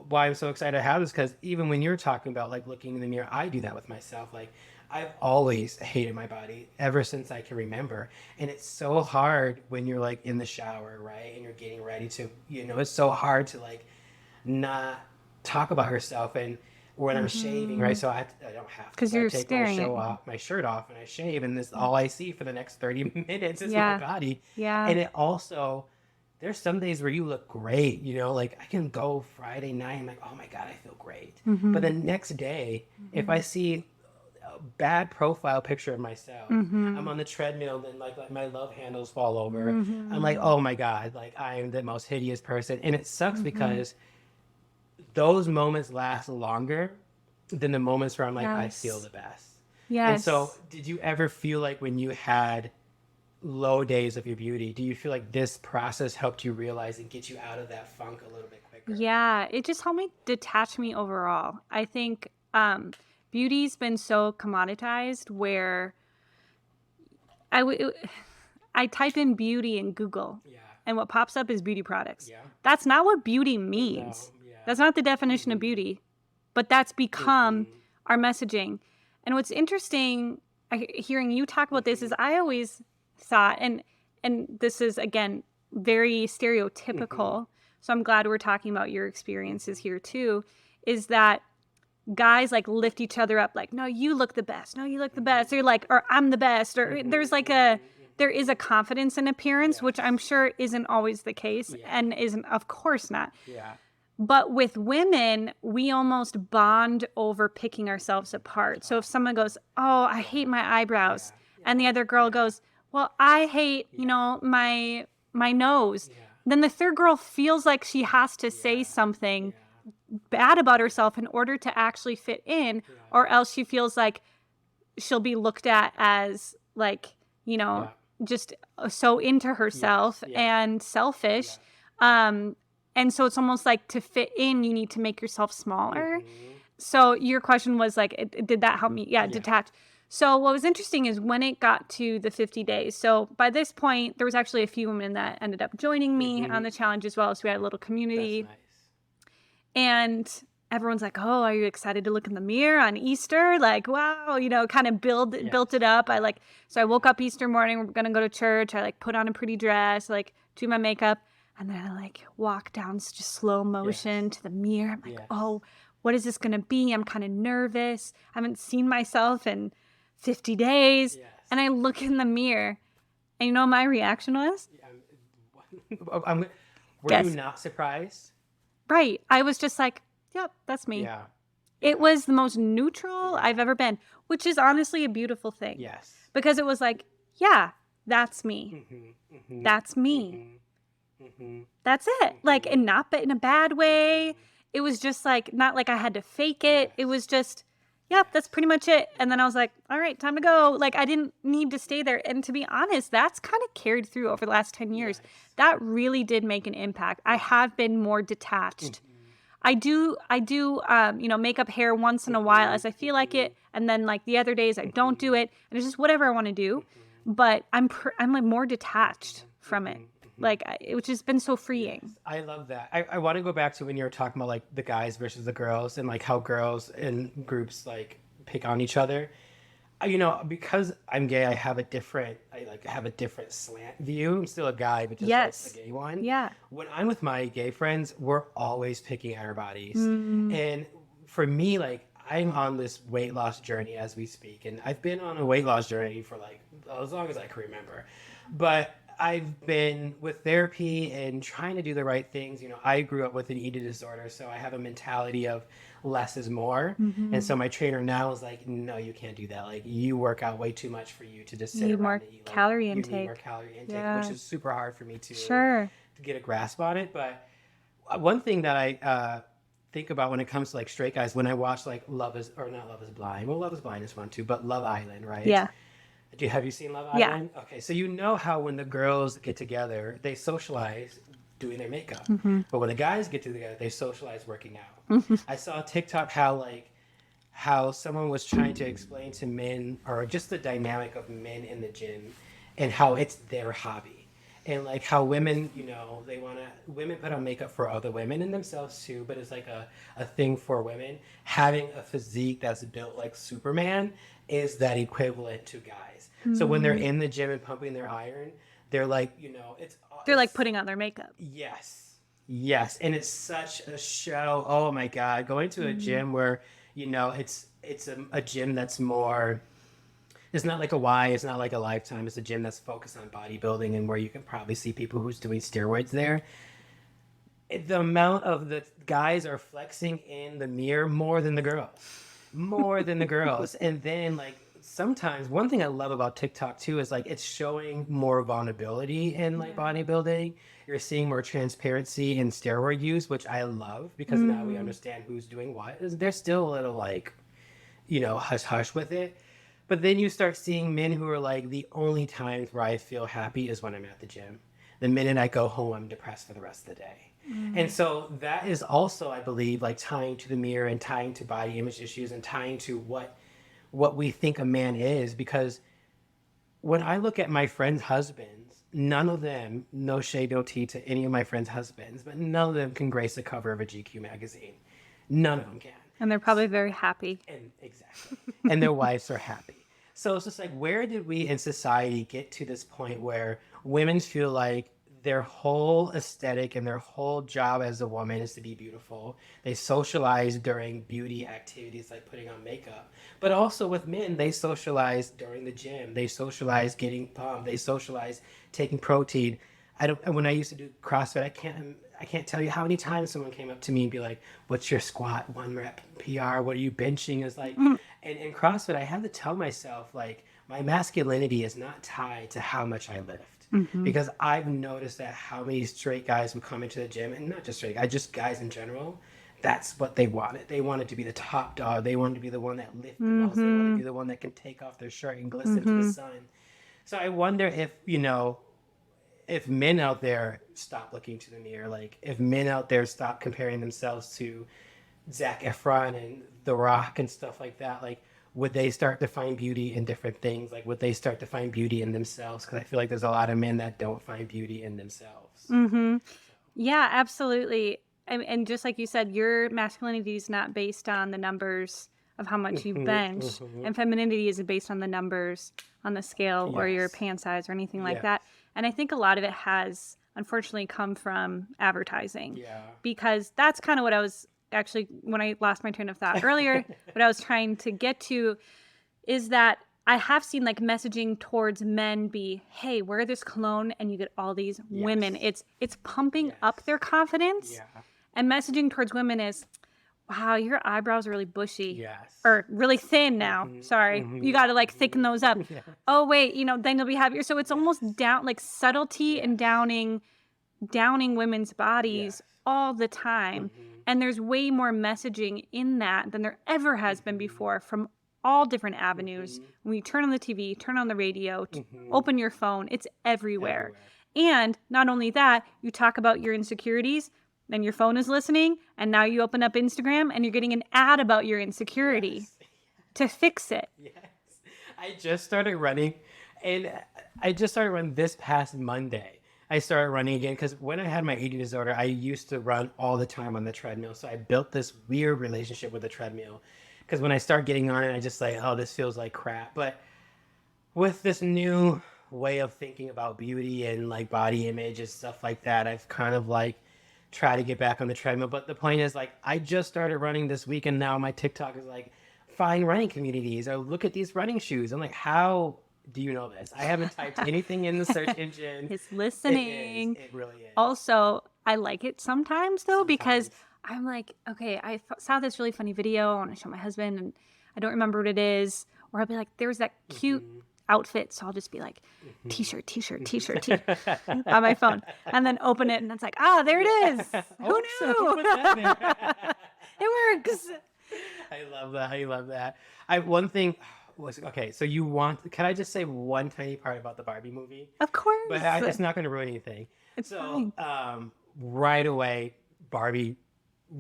why I'm so excited to have this, because even when you're talking about like looking in the mirror, I do that with myself. Like I've always hated my body ever since I can remember. And it's so hard when you're like in the shower, right? And you're getting ready to, it's so hard to like not talk about yourself. And when I'm shaving, right? So I don't have to. Because you're staring my shirt off and I shave, and this all I see for the next 30 minutes is my body. Yeah. And it also, there's some days where you look great, like I can go Friday night, I'm like, oh my God, I feel great. But the next day, if I see a bad profile picture of myself, I'm on the treadmill, then like my love handles fall over. I'm like, oh my God, like I am the most hideous person. And it sucks because those moments last longer than the moments where I'm like, I feel the best. Yes. And so did you ever feel like when you had low days of your beauty, do you feel like this process helped you realize and get you out of that funk a little bit quicker? Yeah, it just helped me detach me overall. I think beauty's been so commoditized where I type in beauty in Google and what pops up is beauty products. That's not what beauty means. That's not the definition of beauty, but that's become our messaging. And what's interesting, hearing you talk about this, is I always thought, and this is, again, very stereotypical, so I'm glad we're talking about your experiences here too, is that guys like lift each other up like, no, you look the best. No, you look the best. Or like, or I'm the best. Or there's like there is a confidence in appearance, which I'm sure isn't always the case and isn't, of course not. Yeah. But with women, we almost bond over picking ourselves apart. So if someone goes, oh, I hate my eyebrows. And the other girl goes, well, I hate, my nose. Then the third girl feels like she has to say something bad about herself in order to actually fit in, or else she feels like she'll be looked at as like, just so into herself and selfish. And so it's almost like to fit in, you need to make yourself smaller. So your question was like, did that help me? Yeah, detach. So what was interesting is when it got to the 50 days. So by this point, there was actually a few women that ended up joining me on the challenge as well. So we had a little community. That's nice. And everyone's like, oh, are you excited to look in the mirror on Easter? Like, wow, kind of built it up. So I woke up Easter morning, we're going to go to church. I put on a pretty dress, do my makeup. And then I walk down just slow motion to the mirror. I'm like, oh, what is this going to be? I'm kind of nervous. I haven't seen myself in 50 days. And I look in the mirror and my reaction was? Were you not surprised? Right. I was just like, yep, that's me. Yeah. It was the most neutral I've ever been, which is honestly a beautiful thing. Yes. Because it was like, yeah, that's me. That's me. That's it. And not in a bad way. it was just like, not like I had to fake it. It was just, yep, that's pretty much it. And then I was like, all right, time to go. Like, I didn't need to stay there. And to be honest, that's kind of carried through over the last 10 years. Yes. That really did make an impact. I have been more detached. Make up hair once in a while as I feel like it. And then like the other days I don't do it. And it's just whatever I want to do. But I'm like more detached from it. Like, which has been so freeing. I love that. I want to go back to when you were talking about like the guys versus the girls and like how girls in groups like pick on each other. Because I'm gay, I have a different slant view. I'm still a guy, but just Yes. like a gay one. Yeah. When I'm with my gay friends, we're always picking at our bodies. Mm. And for me, like, I'm on this weight loss journey as we speak. And I've been on a weight loss journey for like as long as I can remember. But I've been with therapy and trying to do the right things. I grew up with an eating disorder, so I have a mentality of less is more. And so my trainer now is like, no, you can't do that. Like, you work out way too much for you to just sit Need around more and eat. Like, calorie you need intake. more calorie intake, Yeah. which is super hard for me to get a grasp on it. But one thing that I think about when it comes to like straight guys, when I watch like Love is Blind. Well, Love is Blind is fun too, but Love Island, right? Yeah. Have you seen Love Yeah. Island? Okay, so you know how when the girls get together, they socialize doing their makeup. But when the guys get together, they socialize working out. I saw a TikTok how someone was trying to explain to men, or just the dynamic of men in the gym, and how it's their hobby. And like how women, women put on makeup for other women and themselves too, but it's like a thing for women. Having a physique that's built like Superman is that equivalent to guys. So when they're in the gym and pumping their iron, they're like, They're like putting on their makeup. Yes. Yes. And it's such a show. Oh my God. Going to a gym where, it's a gym that's more, it's not like a Y, it's not like a Lifetime. It's a gym that's focused on bodybuilding and where you can probably see people who's doing steroids there. The amount of the guys are flexing in the mirror more than the girls. And then like, sometimes one thing I love about TikTok too is like it's showing more vulnerability in like bodybuilding. You're seeing more transparency in steroid use, which I love because now we understand who's doing what. There's still a little like, hush hush with it. But then you start seeing men who are like, the only times where I feel happy is when I'm at the gym. The minute I go home, I'm depressed for the rest of the day. And so that is also, I believe, like tying to the mirror and tying to body image issues and tying to what we think a man is, because when I look at my friends' husbands, none of them, no shade, no tea to any of my friends' husbands, but none of them can grace the cover of a GQ magazine. None of them can. And they're probably very happy. And exactly. And their wives are happy. So it's just like, where did we in society get to this point where women feel like their whole aesthetic and their whole job as a woman is to be beautiful? They socialize during beauty activities like putting on makeup. But also with men, they socialize during the gym. They socialize getting pumped. They socialize taking protein. When I used to do CrossFit, I can't tell you how many times someone came up to me and be like, "What's your squat 1 rep PR? What are you benching?" It's like, and in CrossFit, I have to tell myself like my masculinity is not tied to how much I lift. Because I've noticed that how many straight guys would come into the gym, and not just straight guys, just guys in general, that's what they wanted. They wanted to be the top dog. They wanted to be the one that lifted the most. They wanted to be the one that can take off their shirt and glisten to the sun. So I wonder if men out there stop looking to the mirror, like if men out there stop comparing themselves to Zac Efron and The Rock and stuff like that, like would they start to find beauty in different things? Like would they start to find beauty in themselves? Because I feel like there's a lot of men that don't find beauty in themselves. Yeah, absolutely. And just like you said, your masculinity is not based on the numbers of how much you bench, and femininity isn't based on the numbers on the scale or your pant size or anything like that. And I think a lot of it has unfortunately come from advertising. Yeah. Because that's kind of what I was actually, when I lost my train of thought earlier, what I was trying to get to is that I have seen like messaging towards men be, hey, wear this cologne and you get all these women. It's pumping up their confidence. Yeah. And messaging towards women is, wow, your eyebrows are really bushy. Yes. Or really thin now. Sorry. You got to like thicken those up. Oh, wait, then you'll be happier. So it's almost down, like subtlety and downing women's bodies all the time. And there's way more messaging in that than there ever has been before from all different avenues. When you turn on the TV, turn on the radio, open your phone, it's everywhere. And not only that, you talk about your insecurities, then your phone is listening, and now you open up Instagram and you're getting an ad about your insecurity to fix it. Yes. I just started running, and I just started running this past Monday. I started running again because when I had my eating disorder, I used to run all the time on the treadmill. So I built this weird relationship with the treadmill because when I start getting on it, I just like, oh, this feels like crap. But with this new way of thinking about beauty and like body image and stuff like that, I've kind of like tried to get back on the treadmill. But the point is, like, I just started running this week, and now my TikTok is like, find running communities or look at these running shoes. I'm like, how do you know this? I haven't typed anything in the search engine. It's listening. It really is. Also, I like it sometimes though, because I'm like, okay, I saw this really funny video. I want to show my husband and I don't remember what it is. Or I'll be like, there's that cute outfit. So I'll just be like, t-shirt on my phone. And then open it and it's like, there it is. Who knew? It works. I love that. One thing was, okay, so can I just say one tiny part about the Barbie movie? Of course. But it's not going to ruin anything. It's fine. Right away, Barbie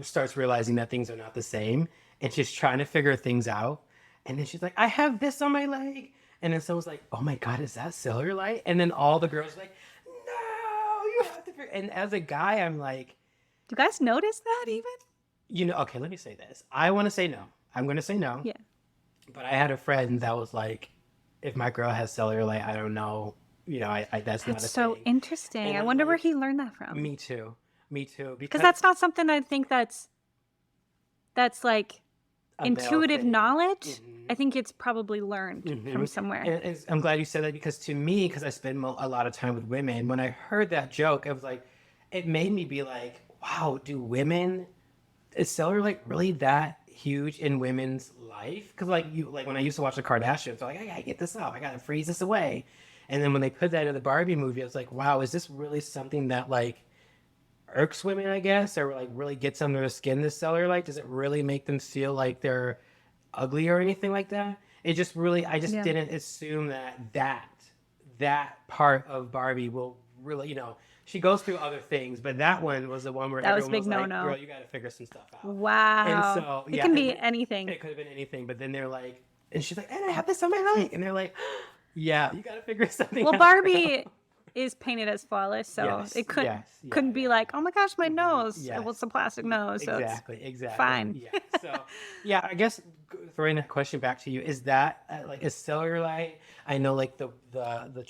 starts realizing that things are not the same, and she's trying to figure things out. And then she's like, I have this on my leg. And then someone's like, oh my God, is that cellulite? And then all the girls are like, no, you have to figure. And as a guy, I'm like, do you guys notice that even? Okay, let me say this. I want to say no. I'm going to say no. Yeah. But I had a friend that was like, if my girl has cellulite, I don't know. That's not a so thing. Interesting. And I wonder where he learned that from. Me too. Because that's not something I think that's like intuitive knowledge. I think it's probably learned from somewhere. And I'm glad you said that, because to me, because I spend a lot of time with women, when I heard that joke, I was like, it made me be like, wow, is cellulite really that huge in women's life? Because like when I used to watch the Kardashians, I'm like, I gotta get this out, I gotta freeze this away. And then when they put that in the Barbie movie, I was like, wow, is this really something that like irks women, I guess, or like really gets under the skin, this cellulite? Does it really make them feel like they're ugly or anything like that? I just didn't assume that part of Barbie will really, she goes through other things, but that one was the one where that was everyone big was like, no-no. girl, you got to figure some stuff out. Wow. And so, it can be anything. It could have been anything, but then they're like, and she's like, and I have this on my leg. And they're like, yeah, you got to figure something out. Well, Barbie is painted as flawless, so it couldn't be like, oh my gosh, my nose. Yes. Well, it's a plastic nose, so exactly. Fine. Yeah. So, I guess throwing that question back to you, is that is cellulite? I know, like the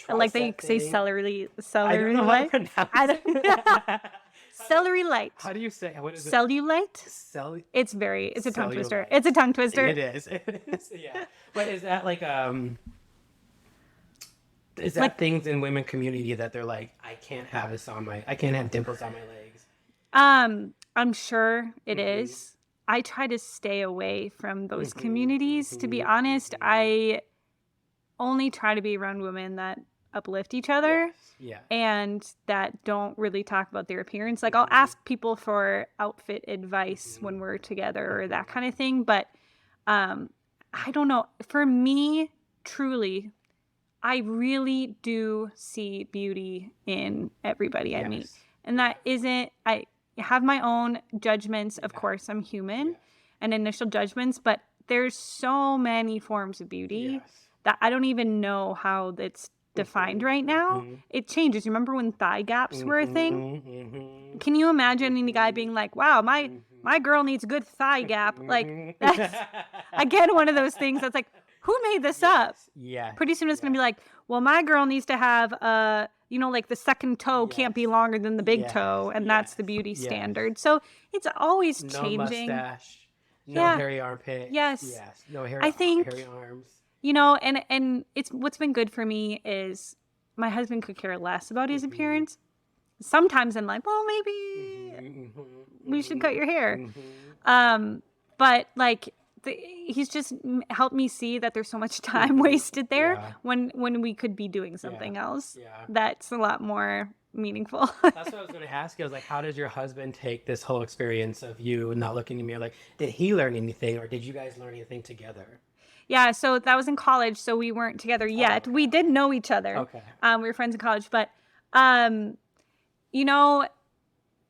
like they say celery I don't know how to pronounce it. Celery light. How do you say? What is it? Cellulite? It's a tongue Cellulite. twister. It's a tongue twister. It is. Yeah. But is that like is that like, things in women community that they're like, I can't have dimples on my legs? I'm sure it is. I try to stay away from those communities. To be honest, I only try to be around women that uplift each other. Yeah. And that don't really talk about their appearance. Like I'll ask people for outfit advice when we're together or that kind of thing. But I don't know. For me, truly, I really do see beauty in everybody I meet. And that isn't, I have my own judgments. Of course, I'm human and initial judgments, but there's so many forms of beauty that I don't even know how it's defined right now. It changes. You remember when thigh gaps were a thing? Can you imagine any guy being like, wow, my girl needs a good thigh gap? Like, that's, again, one of those things that's like, who made this up? Yeah. Pretty soon it's going to be like, well, my girl needs to have, like the second toe can't be longer than the big toe. And that's the beauty standard. So it's always changing. No mustache. No hairy armpit. Yes. No hairy arms. And it's what's been good for me is my husband could care less about his appearance. Sometimes I'm like, well, maybe we should cut your hair. But like, he's just helped me see that there's so much time wasted there when we could be doing something else that's a lot more meaningful. That's what I was going to ask you. I was like, how does your husband take this whole experience of you not looking at me? Like, did he learn anything, or did you guys learn anything together? Yeah, so that was in college, so we weren't together Oh, yet. okay, We did know each other. okay. We were friends in college, but um, you know,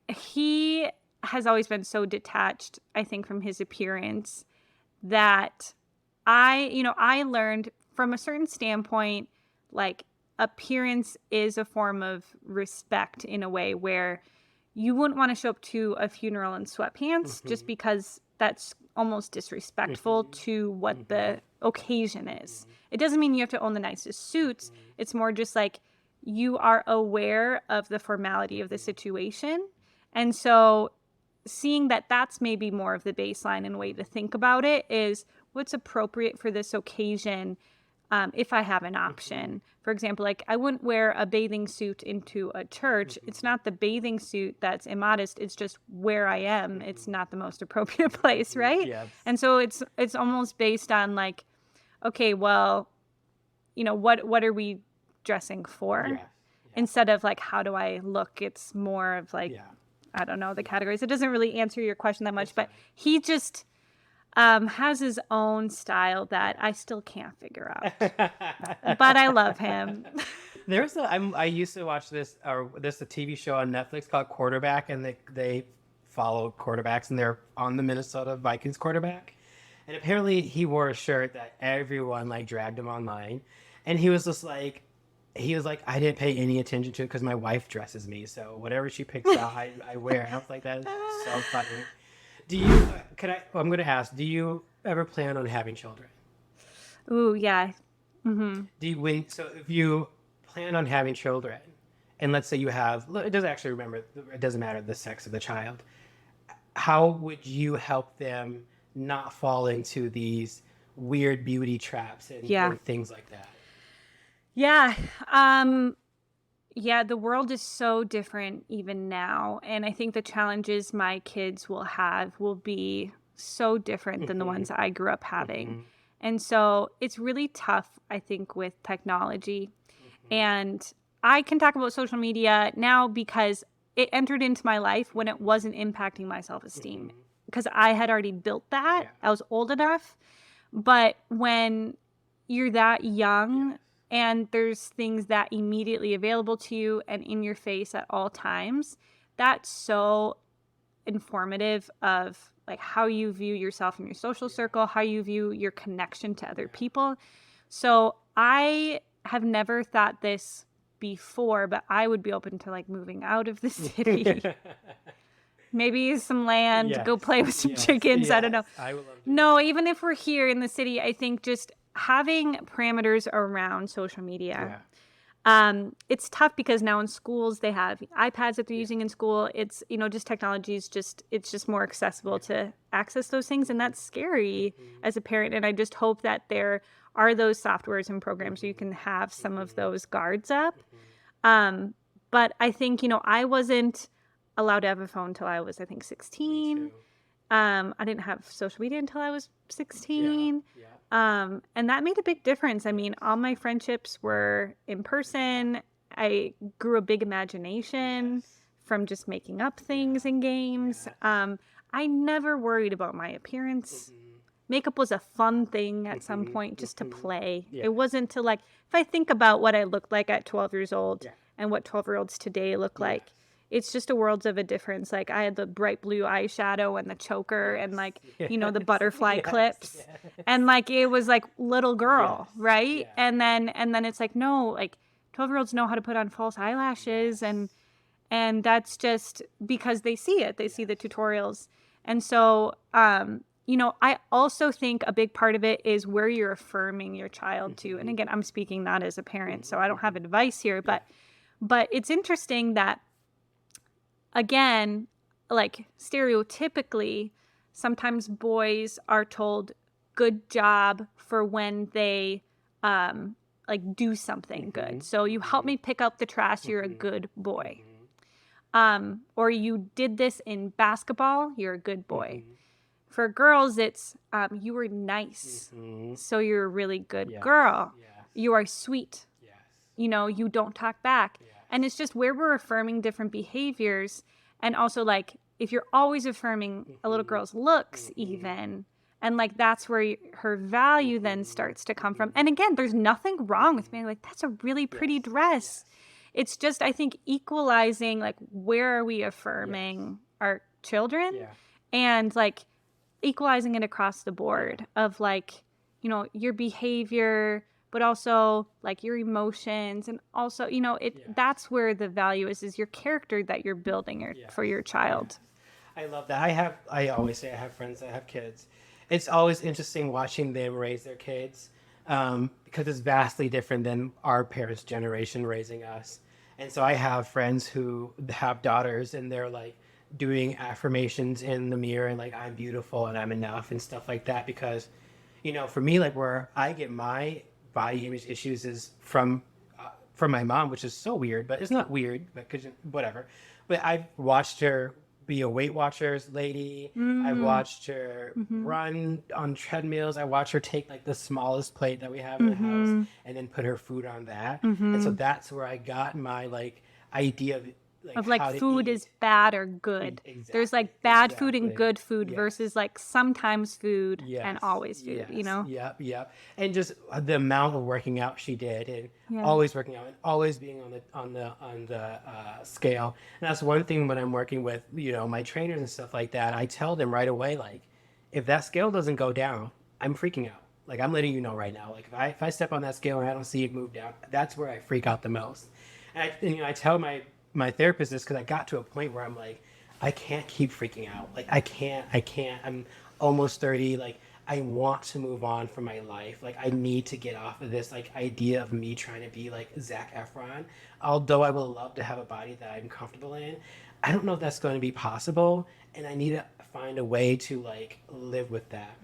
he has always been so detached, I think, from his appearance that I learned from a certain standpoint, like appearance is a form of respect in a way where you wouldn't want to show up to a funeral in sweatpants just Mm-hmm. because that's almost disrespectful Mm-hmm. to what Mm-hmm. the occasion is. Mm-hmm. It doesn't mean you have to own the nicest suits. Mm-hmm. It's more just like you are aware of the formality of the situation. And so seeing that that's maybe more of the baseline and way to think about it is what's appropriate for this occasion. If I have an Mm-hmm. option, for example, like I wouldn't wear a bathing suit into a church. It's Mm-hmm. not the bathing suit that's immodest. It's just where I am. It's Mm-hmm. not the most appropriate place, Mm-hmm. right? Yes. And so it's almost based on like, okay, well, what are we dressing for? Yes. Yeah. Instead of like, how do I look? It's more of like, Yeah. I don't know the categories. It doesn't really answer your question that That's much, fine. but he just has his own style that I still can't figure out. But I love him. I used to watch this a TV show on Netflix called Quarterback, and they follow quarterbacks, and they're on the Minnesota Vikings quarterback. And apparently he wore a shirt that everyone like dragged him online, and he was like, I didn't pay any attention to it because my wife dresses me, so whatever she picks out, I wear. And I was like, that is so funny. Do you? Can I? Well, I'm going to ask. Do you ever plan on having children? Ooh, yeah. So if you plan on having children, and let's say you have, it doesn't actually remember, it doesn't matter the sex of the child. How would you help them not fall into these weird beauty traps Yeah. and things like that? Yeah. Yeah, the world is so different even now. And I think the challenges my kids will have will be so different than the Mm-hmm. ones I grew up having. Mm-hmm. And so it's really tough, I think, with technology. Mm-hmm. And I can talk about social media now because it entered into my life when it wasn't impacting my self esteem Mm-hmm. because I had already built that. Yeah. I was old enough. But when you're that young, Yes. and there's things that immediately available to you and in your face at all times, that's so informative of like how you view yourself in your social circle, how you view your connection to other people. So I have never thought this before, but I would be open to like moving out of the city. Maybe some land, go Yes. play with some Yes. chickens. I don't know. Yes. I would love to. No, even if we're here in the city, I think just having parameters around social media. It's tough because now in schools they have iPads that they're using in school. It's just technology is it's just more accessible to access those things, and that's scary as a parent. And I just hope that there are those softwares and programs so you can have some of those guards up. But I think I wasn't allowed to have a phone until I was, I think, 16. I didn't have social media until I was 16. Yeah. And that made a big difference. I mean, all my friendships were in person. I grew a big imagination from just making up things in games. I never worried about my appearance. Makeup was a fun thing at some point just to play. Yeah. It wasn't to like, if I think about what I looked like at 12 years old and what 12-year-olds today look like, it's just a world of a difference. Like I had the bright blue eyeshadow and the choker and like, the butterfly clips. And like, it was like little girl, right? Yeah. And then it's like, no, like 12-year-olds know how to put on false eyelashes and that's just because they see it. They see the tutorials. And so, I also think a big part of it is where you're affirming your child to. And again, I'm speaking not as a parent, so I don't have advice here, but it's interesting that again, like stereotypically, sometimes boys are told good job for when they like do something good. So you help me pick up the trash, you're a good boy. Or you did this in basketball, you're a good boy. For girls, it's you were nice, so you're a really good girl. Yes. You are sweet. Yes. You don't talk back. And it's just where we're affirming different behaviors. And also, like, if you're always affirming a little girl's looks, even, and like that's where her value then starts to come from. And again, there's nothing wrong with being like, that's a really pretty dress. It's just, I think, equalizing, like, where are we affirming our children, Yeah. and like equalizing it across the board of like, your behavior, but also like your emotions, and also, that's where the value is your character that you're building for your child. I love that. I always say I have friends that have kids. It's always interesting watching them raise their kids, because it's vastly different than our parents' generation raising us. And so I have friends who have daughters and they're like doing affirmations in the mirror and like, I'm beautiful and I'm enough and stuff like that. Because, for me, like where I get my body image issues is from my mom, which is so weird, but it's not weird, but cause whatever. But I've watched her be a Weight Watchers lady. I've watched her run on treadmills. I watched her take like the smallest plate that we have in the house and then put her food on that. And so that's where I got my like idea of like how to food eat. is bad or good. There's like bad food and good food versus like sometimes food and always food, Yep. And just the amount of working out she did, and always working out and always being on the scale. And that's one thing when I'm working with, my trainers and stuff like that, I tell them right away, like, if that scale doesn't go down, I'm freaking out. Like, I'm letting you know right now, like if I step on that scale and I don't see it move down, that's where I freak out the most. And I tell my therapist this because I got to a point where I'm like, I can't keep freaking out. Like, I can't. I'm almost 30. Like, I want to move on from my life. Like, I need to get off of this, like, idea of me trying to be like Zac Efron. Although I would love to have a body that I'm comfortable in, I don't know if that's going to be possible. And I need to find a way to, like, live with that.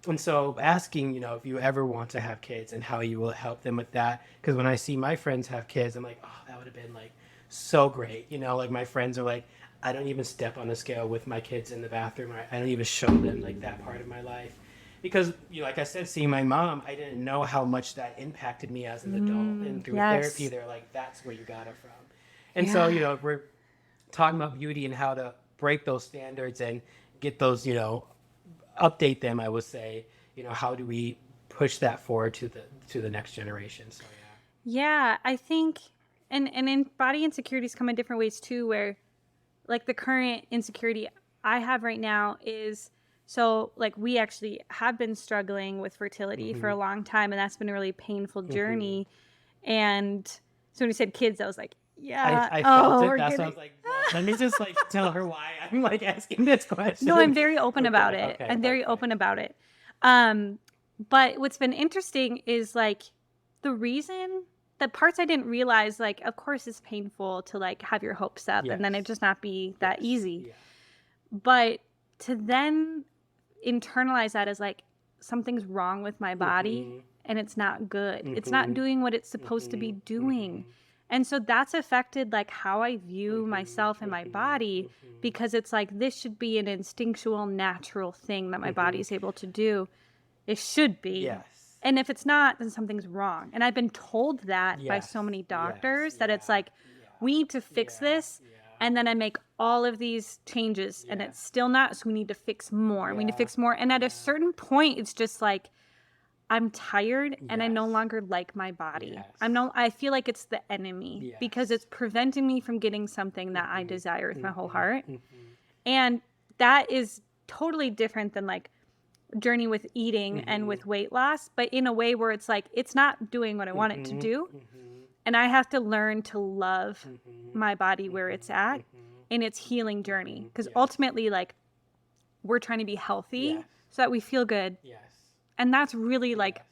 And so asking, if you ever want to have kids and how you will help them with that. Because when I see my friends have kids, I'm like, oh, that would have been, like, so great. Like my friends are like, I don't even step on the scale with my kids in the bathroom. I don't even show them like that part of my life. Because, like I said, seeing my mom, I didn't know how much that impacted me as an adult. And through therapy, they're like, that's where you got it from. And so, we're talking about beauty and how to break those standards and get those, update them, I would say. How do we push that forward to the next generation? So, Yeah, I think, and in body insecurities come in different ways too, where like the current insecurity I have right now is, so like we actually have been struggling with fertility for a long time, and that's been a really painful journey. And so when you said kids, I was like, yeah, I felt it. That's why I was like, well, let me just like tell her why I'm like asking this question. No, I'm very open about it. I'm very open about it. But what's been interesting is like the parts I didn't realize, like, of course it's painful to like have your hopes up and then it just not be that easy. Yeah. But to then internalize that as like something's wrong with my body and it's not good. It's not doing what it's supposed to be doing. And so that's affected like how I view myself and my body, because it's like this should be an instinctual, natural thing that my body is able to do. It should be. Yes. And if it's not, then something's wrong. And I've been told that by so many doctors that it's like, we need to fix this. And then I make all of these changes and it's still not. So we need to fix more. We need to fix more. And at a certain point, it's just like, I'm tired and I no longer like my body. I feel like it's the enemy because it's preventing me from getting something that I desire with my whole heart. And that is totally different than like journey with eating and with weight loss, but in a way where it's like, it's not doing what I want it to do. And I have to learn to love my body where it's at in its healing journey. Because ultimately, like, we're trying to be healthy so that we feel good. And that's really like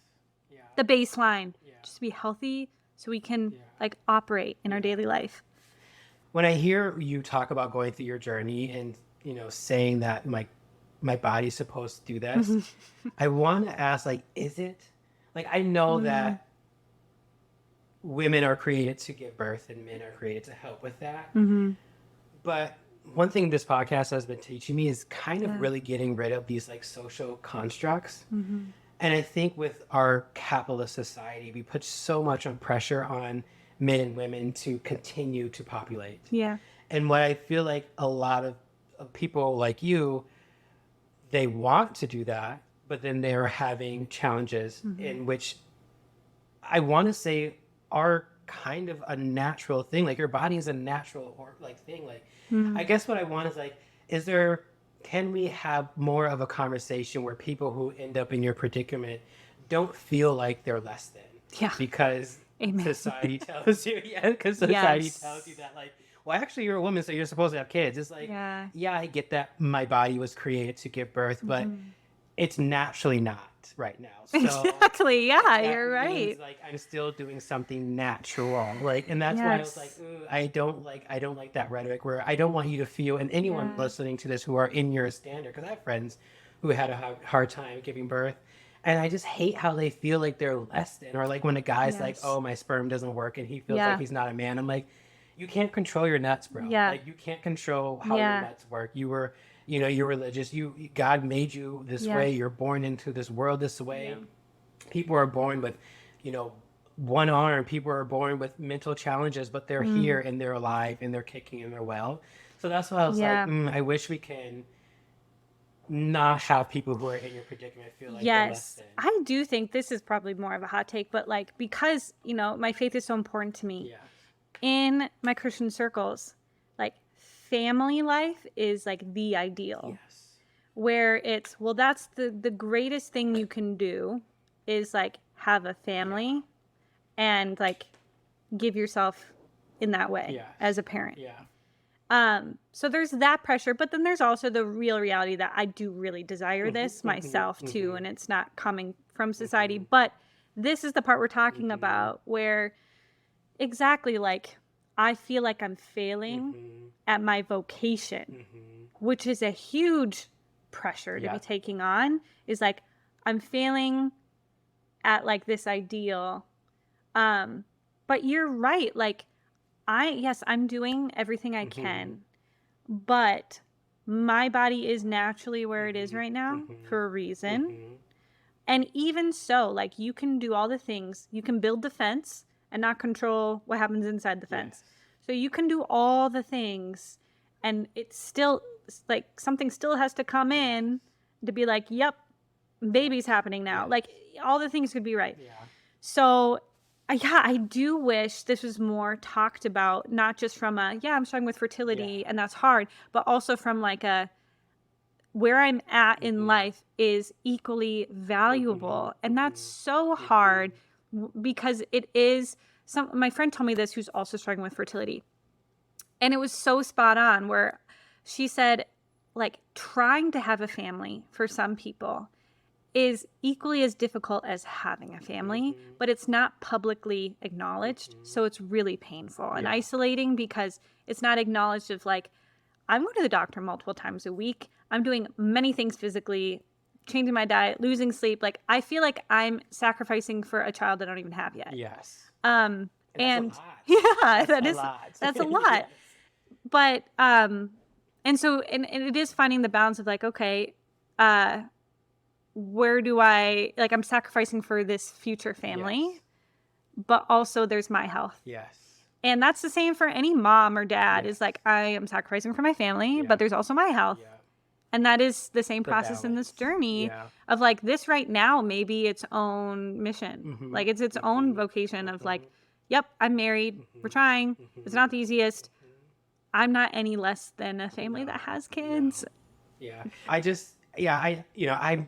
the baseline, just to be healthy so we can like operate in our daily life. When I hear you talk about going through your journey and, saying that my body's supposed to do this, I want to ask, like, is it? Like, I know that women are created to give birth and men are created to help with that. But one thing this podcast has been teaching me is kind of really getting rid of these like social constructs. And I think with our capitalist society, we put so much on pressure on men and women to continue to populate. Yeah. And what I feel like a lot of people like you, they want to do that, but then they're having challenges in which I want to say are kind of a natural thing. Like your body is a natural or like thing. Like I guess what I want is like, is there, can we have more of a conversation where people who end up in your predicament don't feel like they're less than? Yeah. Because Amen. society tells you, because society Yes. tells you that like, well, actually you're a woman, so you're supposed to have kids. It's like, Yeah. yeah, I get that my body was created to give birth, but it's naturally not right now. So Exactly. Yeah, that you're means, right. like I'm still doing something natural. Like, and that's why I was like, Yes. ooh, I don't like that rhetoric where I don't want you to feel, and anyone Yeah. listening to this who are in your standard, because I have friends who had a hard time giving birth. And I just hate how they feel like they're less than, or like when a guy's like, Yes. "Oh, my sperm doesn't work," and he feels Yeah. like he's not a man. I'm like, you can't control your nuts, bro. Yeah. Like you can't control how your Yeah. nuts work. You were, you're religious. God made you this Yeah. way. You're born into this world this way. Yeah. People are born with, one arm. People are born with mental challenges, but they're here and they're alive and they're kicking and they're well. So that's why I was Yeah. like, I wish we can not have people who are in your predicament feel like they're less Yes. than. I do think this is probably more of a hot take, but like, because, my faith is so important to me Yeah. in my Christian circles, like family life is like the ideal. Yes. Where it's, well, that's the greatest thing you can do is like have a family and like give yourself in that way Yes. as a parent. Yeah. So there's that pressure, but then there's also the real reality that I do really desire this myself too, and it's not coming from society. But this is the part we're talking about where exactly like I feel like I'm failing at my vocation, which is a huge pressure to be taking on, is like I'm failing at like this ideal. But you're right, like I'm doing everything I can, but my body is naturally where it is right now for a reason. And even so, like you can do all the things, you can build the fence and not control what happens inside the fence. So you can do all the things and it's still like something still has to come in to be like, yep, baby's happening now. Like all the things could be right. Yeah. So I do wish this was more talked about, not just from I'm struggling with fertility and that's hard, but also from like where I'm at in life is equally valuable. And that's so hard because it is my friend told me this who's also struggling with fertility. And it was so spot on where she said, like, trying to have a family for some people is equally as difficult as having a family, but it's not publicly acknowledged. So it's really painful and isolating because it's not acknowledged of like, I'm going to the doctor multiple times a week. I'm doing many things physically, changing my diet, losing sleep. Like I feel like I'm sacrificing for a child I don't even have yet. Yes. And that's a lot. yeah, That's that's a lot. But and so and it is finding the balance of like, okay, where do I like I'm sacrificing for this future family, but also there's my health. Yes. And that's the same for any mom or dad is like, I am sacrificing for my family, but there's also my health. Yeah. And that is the same process in this journey of like this right now, maybe its own mission. Like it's its own vocation of like, yep, I'm married. We're trying. It's not the easiest. I'm not any less than a family that has kids. Yeah. I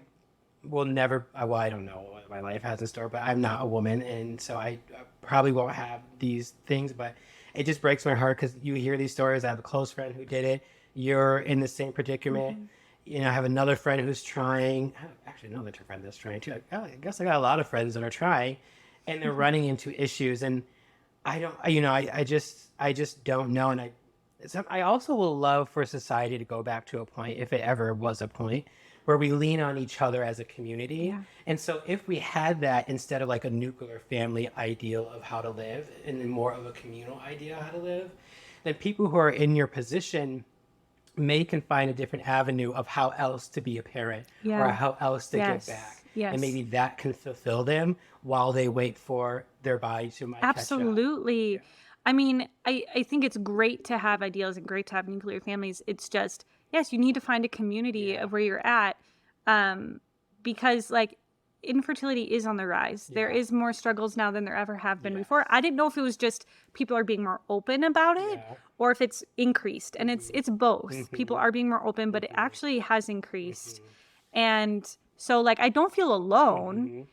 will never, well, I don't know what my life has in store, but I'm not a woman. And so I probably won't have these things, but it just breaks my heart because you hear these stories. I have a close friend who did it. You're in the same predicament. I have another friend who's trying. Actually, another friend that's trying too. I guess I got a lot of friends that are trying, and they're running into issues. And I don't. I just don't know. And I also will love for society to go back to a point, if it ever was a point, where we lean on each other as a community. Yeah. And so if we had that instead of like a nuclear family ideal of how to live, and then more of a communal idea of how to live, then people who are in your position can find a different avenue of how else to be a parent or how else to give back. Yes. And maybe that can fulfill them while they wait for their body to might catch up. Absolutely. Yeah. I mean, I think it's great to have ideals and great to have nuclear families. It's just, yes, you need to find a community Yeah. of where you're at. Because like infertility is on the rise. There Yeah. is more struggles now than there ever have been Yes. before. I didn't know if it was just people are being more open about it Yeah. or if it's increased. And it's both. People Mhm. are being more open, but it actually has increased. And so like I don't feel alone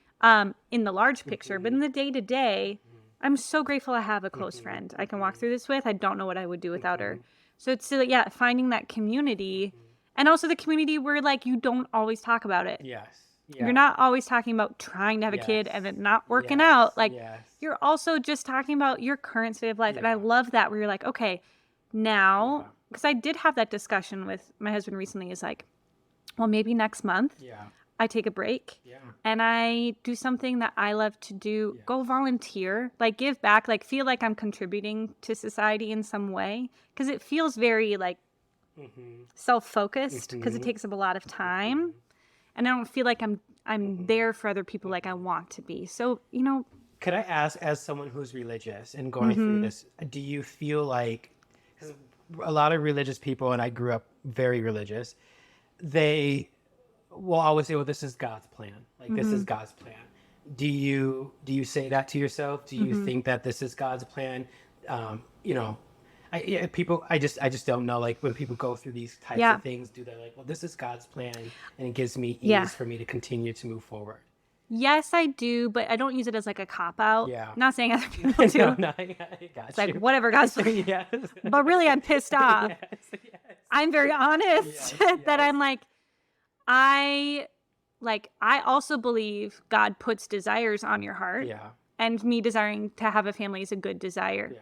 in the large picture, but in the day to day, I'm so grateful I have a close friend I can walk through this with. I don't know what I would do without her. So it's yeah, finding that community and also the community where like you don't always talk about it. Yes. You're Yeah. not always talking about trying to have a kid Yes. and it not working Yes. out. Like Yes. you're also just talking about your current state of life. And I Yeah. love that where you're like, okay, now, Yeah. because I did have that discussion with my husband recently is like, well, maybe next month Yeah. I take a break Yeah. and I do something that I love to do. Yes. Go volunteer, like give back, like feel like I'm contributing to society in some way. Because it feels very like self-focused because it takes up a lot of time. And I don't feel like I'm there for other people like I want to be. So, you know, Could I ask, as someone who's religious and going through this, do you feel like, 'cause a lot of religious people, and I grew up very religious, they will always say, well, this is God's plan. Like, this is God's plan. Do you say that to yourself? Do you think that this is God's plan? You know, I just don't know. Like when people go through these types Yeah. of things, do they like, well, this is God's plan, and it gives me ease Yeah. for me to continue to move forward. yes, I do, but I don't use it as like a cop out. Yeah. Not saying other people do. No, I got It's like you. whatever God's plan. Yes. But really, I'm pissed off. Yes. I'm very honest Yes, that yes. I'm like, I also believe God puts desires on your heart. Yeah. And me desiring to have a family is a good desire.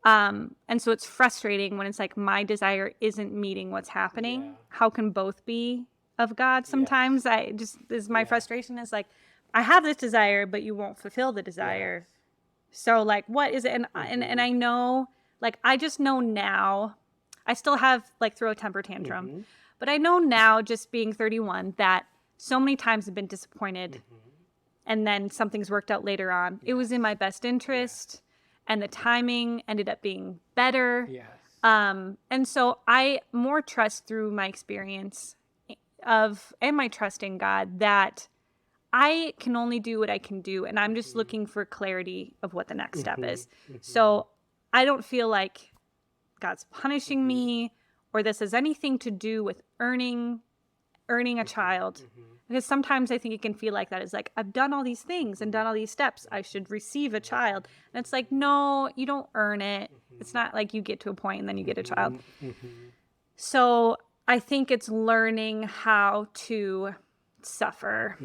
Yeah. And so it's frustrating when it's like my desire isn't meeting what's happening. Yeah. How can both be of God? Sometimes I just is my Yeah. frustration is like I have this desire, but you won't fulfill the desire. So like, what is it? And I know, like, I just know now. I still have like throw a temper tantrum, but I know now, just being 31, that so many times I've been disappointed, and then something's worked out later on. It was in my best interest, and the timing ended up being better. Yes. And so I more trust through my experience and my trust in God that I can only do what I can do, and I'm just looking for clarity of what the next step is. So I don't feel like God's punishing me or this has anything to do with earning a child. Because sometimes I think it can feel like that. It's like, I've done all these things and done all these steps. I should receive a child. And it's like, no, you don't earn it. It's not like you get to a point and then you get a child. So I think it's learning how to suffer,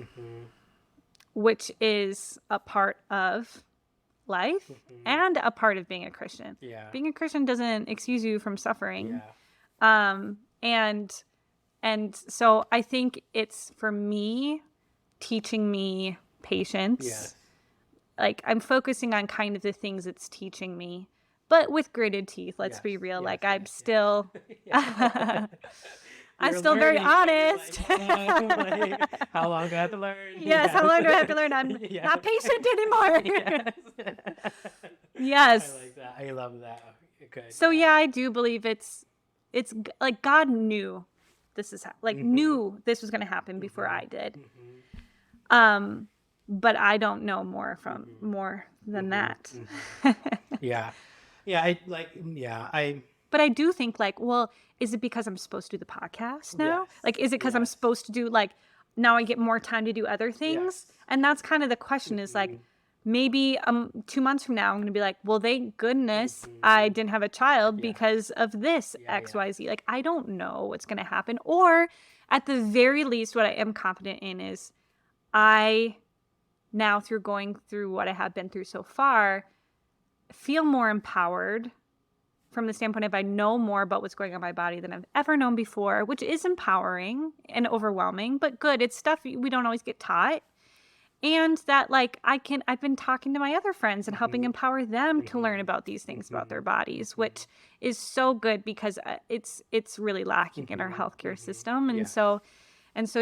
which is a part of life and a part of being a Christian. Yeah. Being a Christian doesn't excuse you from suffering. Yeah. And so I think it's, for me, teaching me patience. Yes. Like I'm focusing on kind of the things it's teaching me, but with gritted teeth, let's be Yes, real. yes, like yes, I'm yes. still, I'm You're still very learning, so you're honest. like, how long do I have to learn? Yes, how long do I have to learn? I'm Yes. not patient anymore. Yes. Yes. I like that. I love that. Good. So yeah, I do believe it's like God knew this is knew this was going to happen before I did. But I don't know more than that. Yeah. Yeah. I But I do think like, well, is it because I'm supposed to do the podcast now? Yes. Like, is it because I'm Yes. supposed to do like, now I get more time to do other things? Yes. And that's kind of the question is like, maybe 2 months from now, I'm going to be like, well, thank goodness I didn't have a child because of this X, Y, Z. Like, I don't know what's going to happen. Or at the very least, what I am confident in is I now, through going through what I have been through so far, feel more empowered from the standpoint of I know more about what's going on in my body than I've ever known before, which is empowering and overwhelming, but good. It's stuff we don't always get taught. And that like I've been talking to my other friends and helping empower them to learn about these things about their bodies, which is so good because it's really lacking in our healthcare system. And so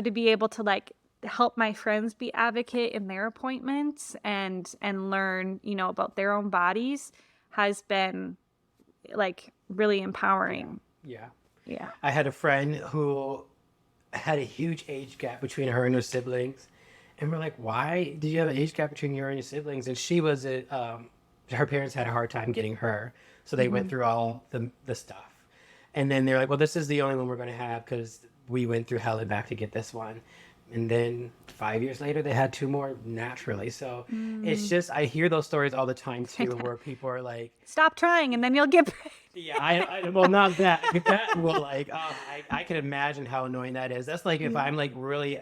to be able to like help my friends be advocate in their appointments and learn, about their own bodies has been like really empowering. Yeah. Yeah. I had a friend who had a huge age gap between her and her siblings. And we're like, why did you have an age gap between you and your siblings? And she was, her parents had a hard time getting her. So they went through all the stuff. And then they're like, well, this is the only one we're going to have because we went through hell and back to get this one. And then 5 years later, they had two more naturally. So it's just, I hear those stories all the time too, where people are like, stop trying and then you'll get pregnant. yeah, well, not that. That will like, I can imagine how annoying that is. That's like if I'm like really,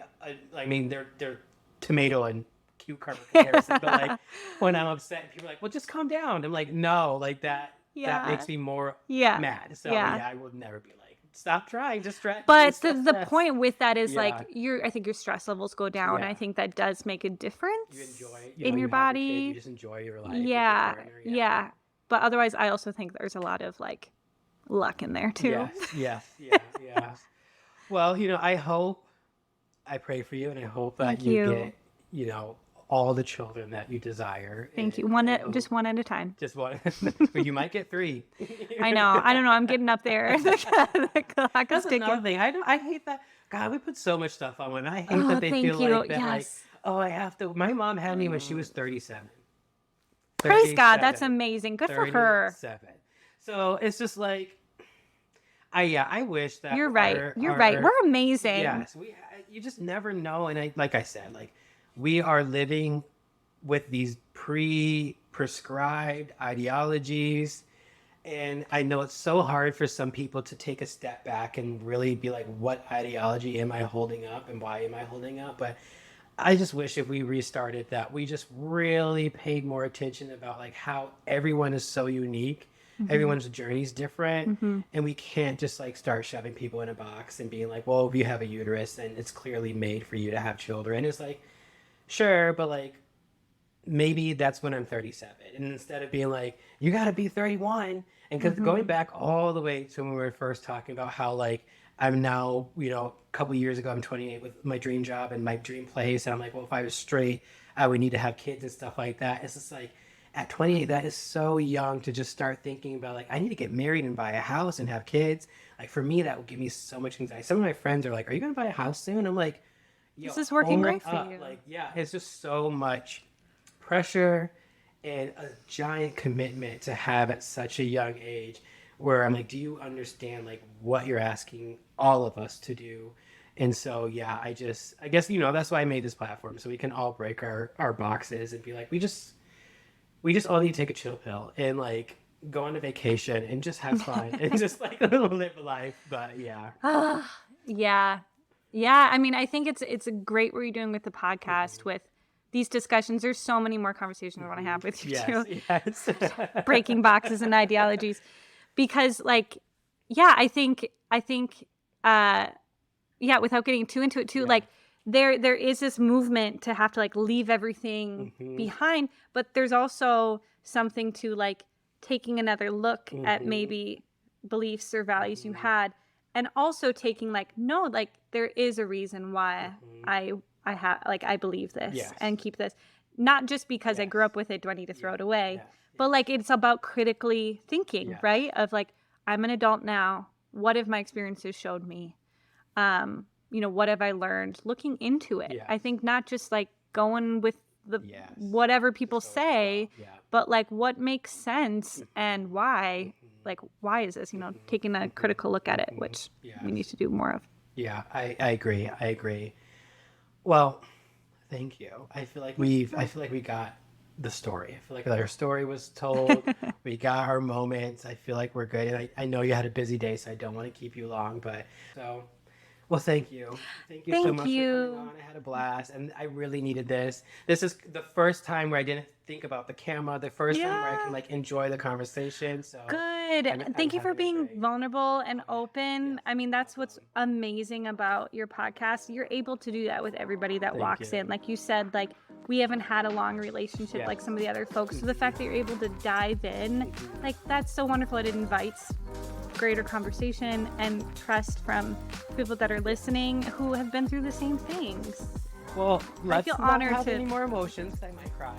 I mean, they're tomato and cucumber comparison, but like when I'm upset, people are like, well, just calm down. I'm like, no, like that makes me more mad. So I would never be like, stop trying, just try. But the point with that is like I think your stress levels go down. Yeah. I think that does make a difference You enjoy in your body. You just enjoy your life. Yeah, with your partner, yeah. But otherwise, I also think there's a lot of like luck in there too. Yes. Well, I pray for you, and I hope that you get, all the children that you desire. Thank you. Just one at a time. Just one. But you might get 3. I know. I don't know. I'm getting up there. The clock is That's another ticking. thing. I hate that. God, we put so much stuff on women. I hate that they feel like that. Like, I have to. My mom had me when she was 37. Praise God. That's amazing. Good for her. 37. So it's just like, I wish that you're right. We're amazing. Yes, you just never know. And like I said, like we are living with these prescribed ideologies. And I know it's so hard for some people to take a step back and really be like, what ideology am I holding up and why am I holding up? But I just wish if we restarted that, we just really paid more attention about like how everyone is so unique. Everyone's journey is different. And we can't just like start shoving people in a box and being like, well, if you have a uterus and it's clearly made for you to have children. It's like, sure, but like, maybe that's when I'm 37. And instead of being like, you got to be 31. And because going back all the way to when we were first talking about how like, I'm now, a couple of years ago, I'm 28 with my dream job and my dream place. And I'm like, well, if I was straight, I would need to have kids and stuff like that. It's just like, at 28, that is so young to just start thinking about like, I need to get married and buy a house and have kids. Like for me, that would give me so much anxiety. Some of my friends are like, are you going to buy a house soon? I'm like, this is working great for you. Like, it's just so much pressure and a giant commitment to have at such a young age where I'm like, do you understand like what you're asking all of us to do? And so, I guess, that's why I made this platform. So we can all break our boxes and be like, we just all need to take a chill pill and like go on a vacation and just have fun and just like live life. But yeah. I mean, I think it's a great what you're doing with the podcast with these discussions. There's so many more conversations I want to have with you too. Yes. Breaking boxes and ideologies, because like, I think, without getting too into it too, like there is this movement to have to like leave everything behind, but there's also something to like taking another look at maybe beliefs or values you had, and also taking like, no, like there is a reason why I have like I believe this and keep this, not just because I grew up with it. Do I need to throw it away? But like it's about critically thinking, right? Of like, I'm an adult now. What have my experiences showed me? What have I learned? Looking into it. I think not just like going with the whatever people say, but like what makes sense and why. Like, why is this? Taking a critical look at it, which we need to do more of. Yeah, I agree. Well, thank you. I feel like we got the story. I feel like our story was told. We got our moments. I feel like we're good. And I know you had a busy day, so I don't want to keep you long. But well, thank you. Thank you so much for coming on. I had a blast, and I really needed this. This is the first time where I didn't think about the camera. The first time where I can like enjoy the conversation. So good. Thank you for being vulnerable and open. I mean, that's what's amazing about your podcast. You're able to do that with everybody that walks in. Like you said, like we haven't had a long relationship like some of the other folks. So the fact that you're able to dive in, like that's so wonderful. It invites greater conversation and trust from people that are listening who have been through the same things. Well, let's feel not honored have to- any more emotions. I might cry.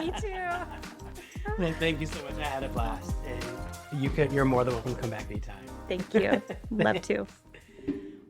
Me too. And thank you so much. I had a blast. And you're more than welcome to come back anytime. Thank you. Love to.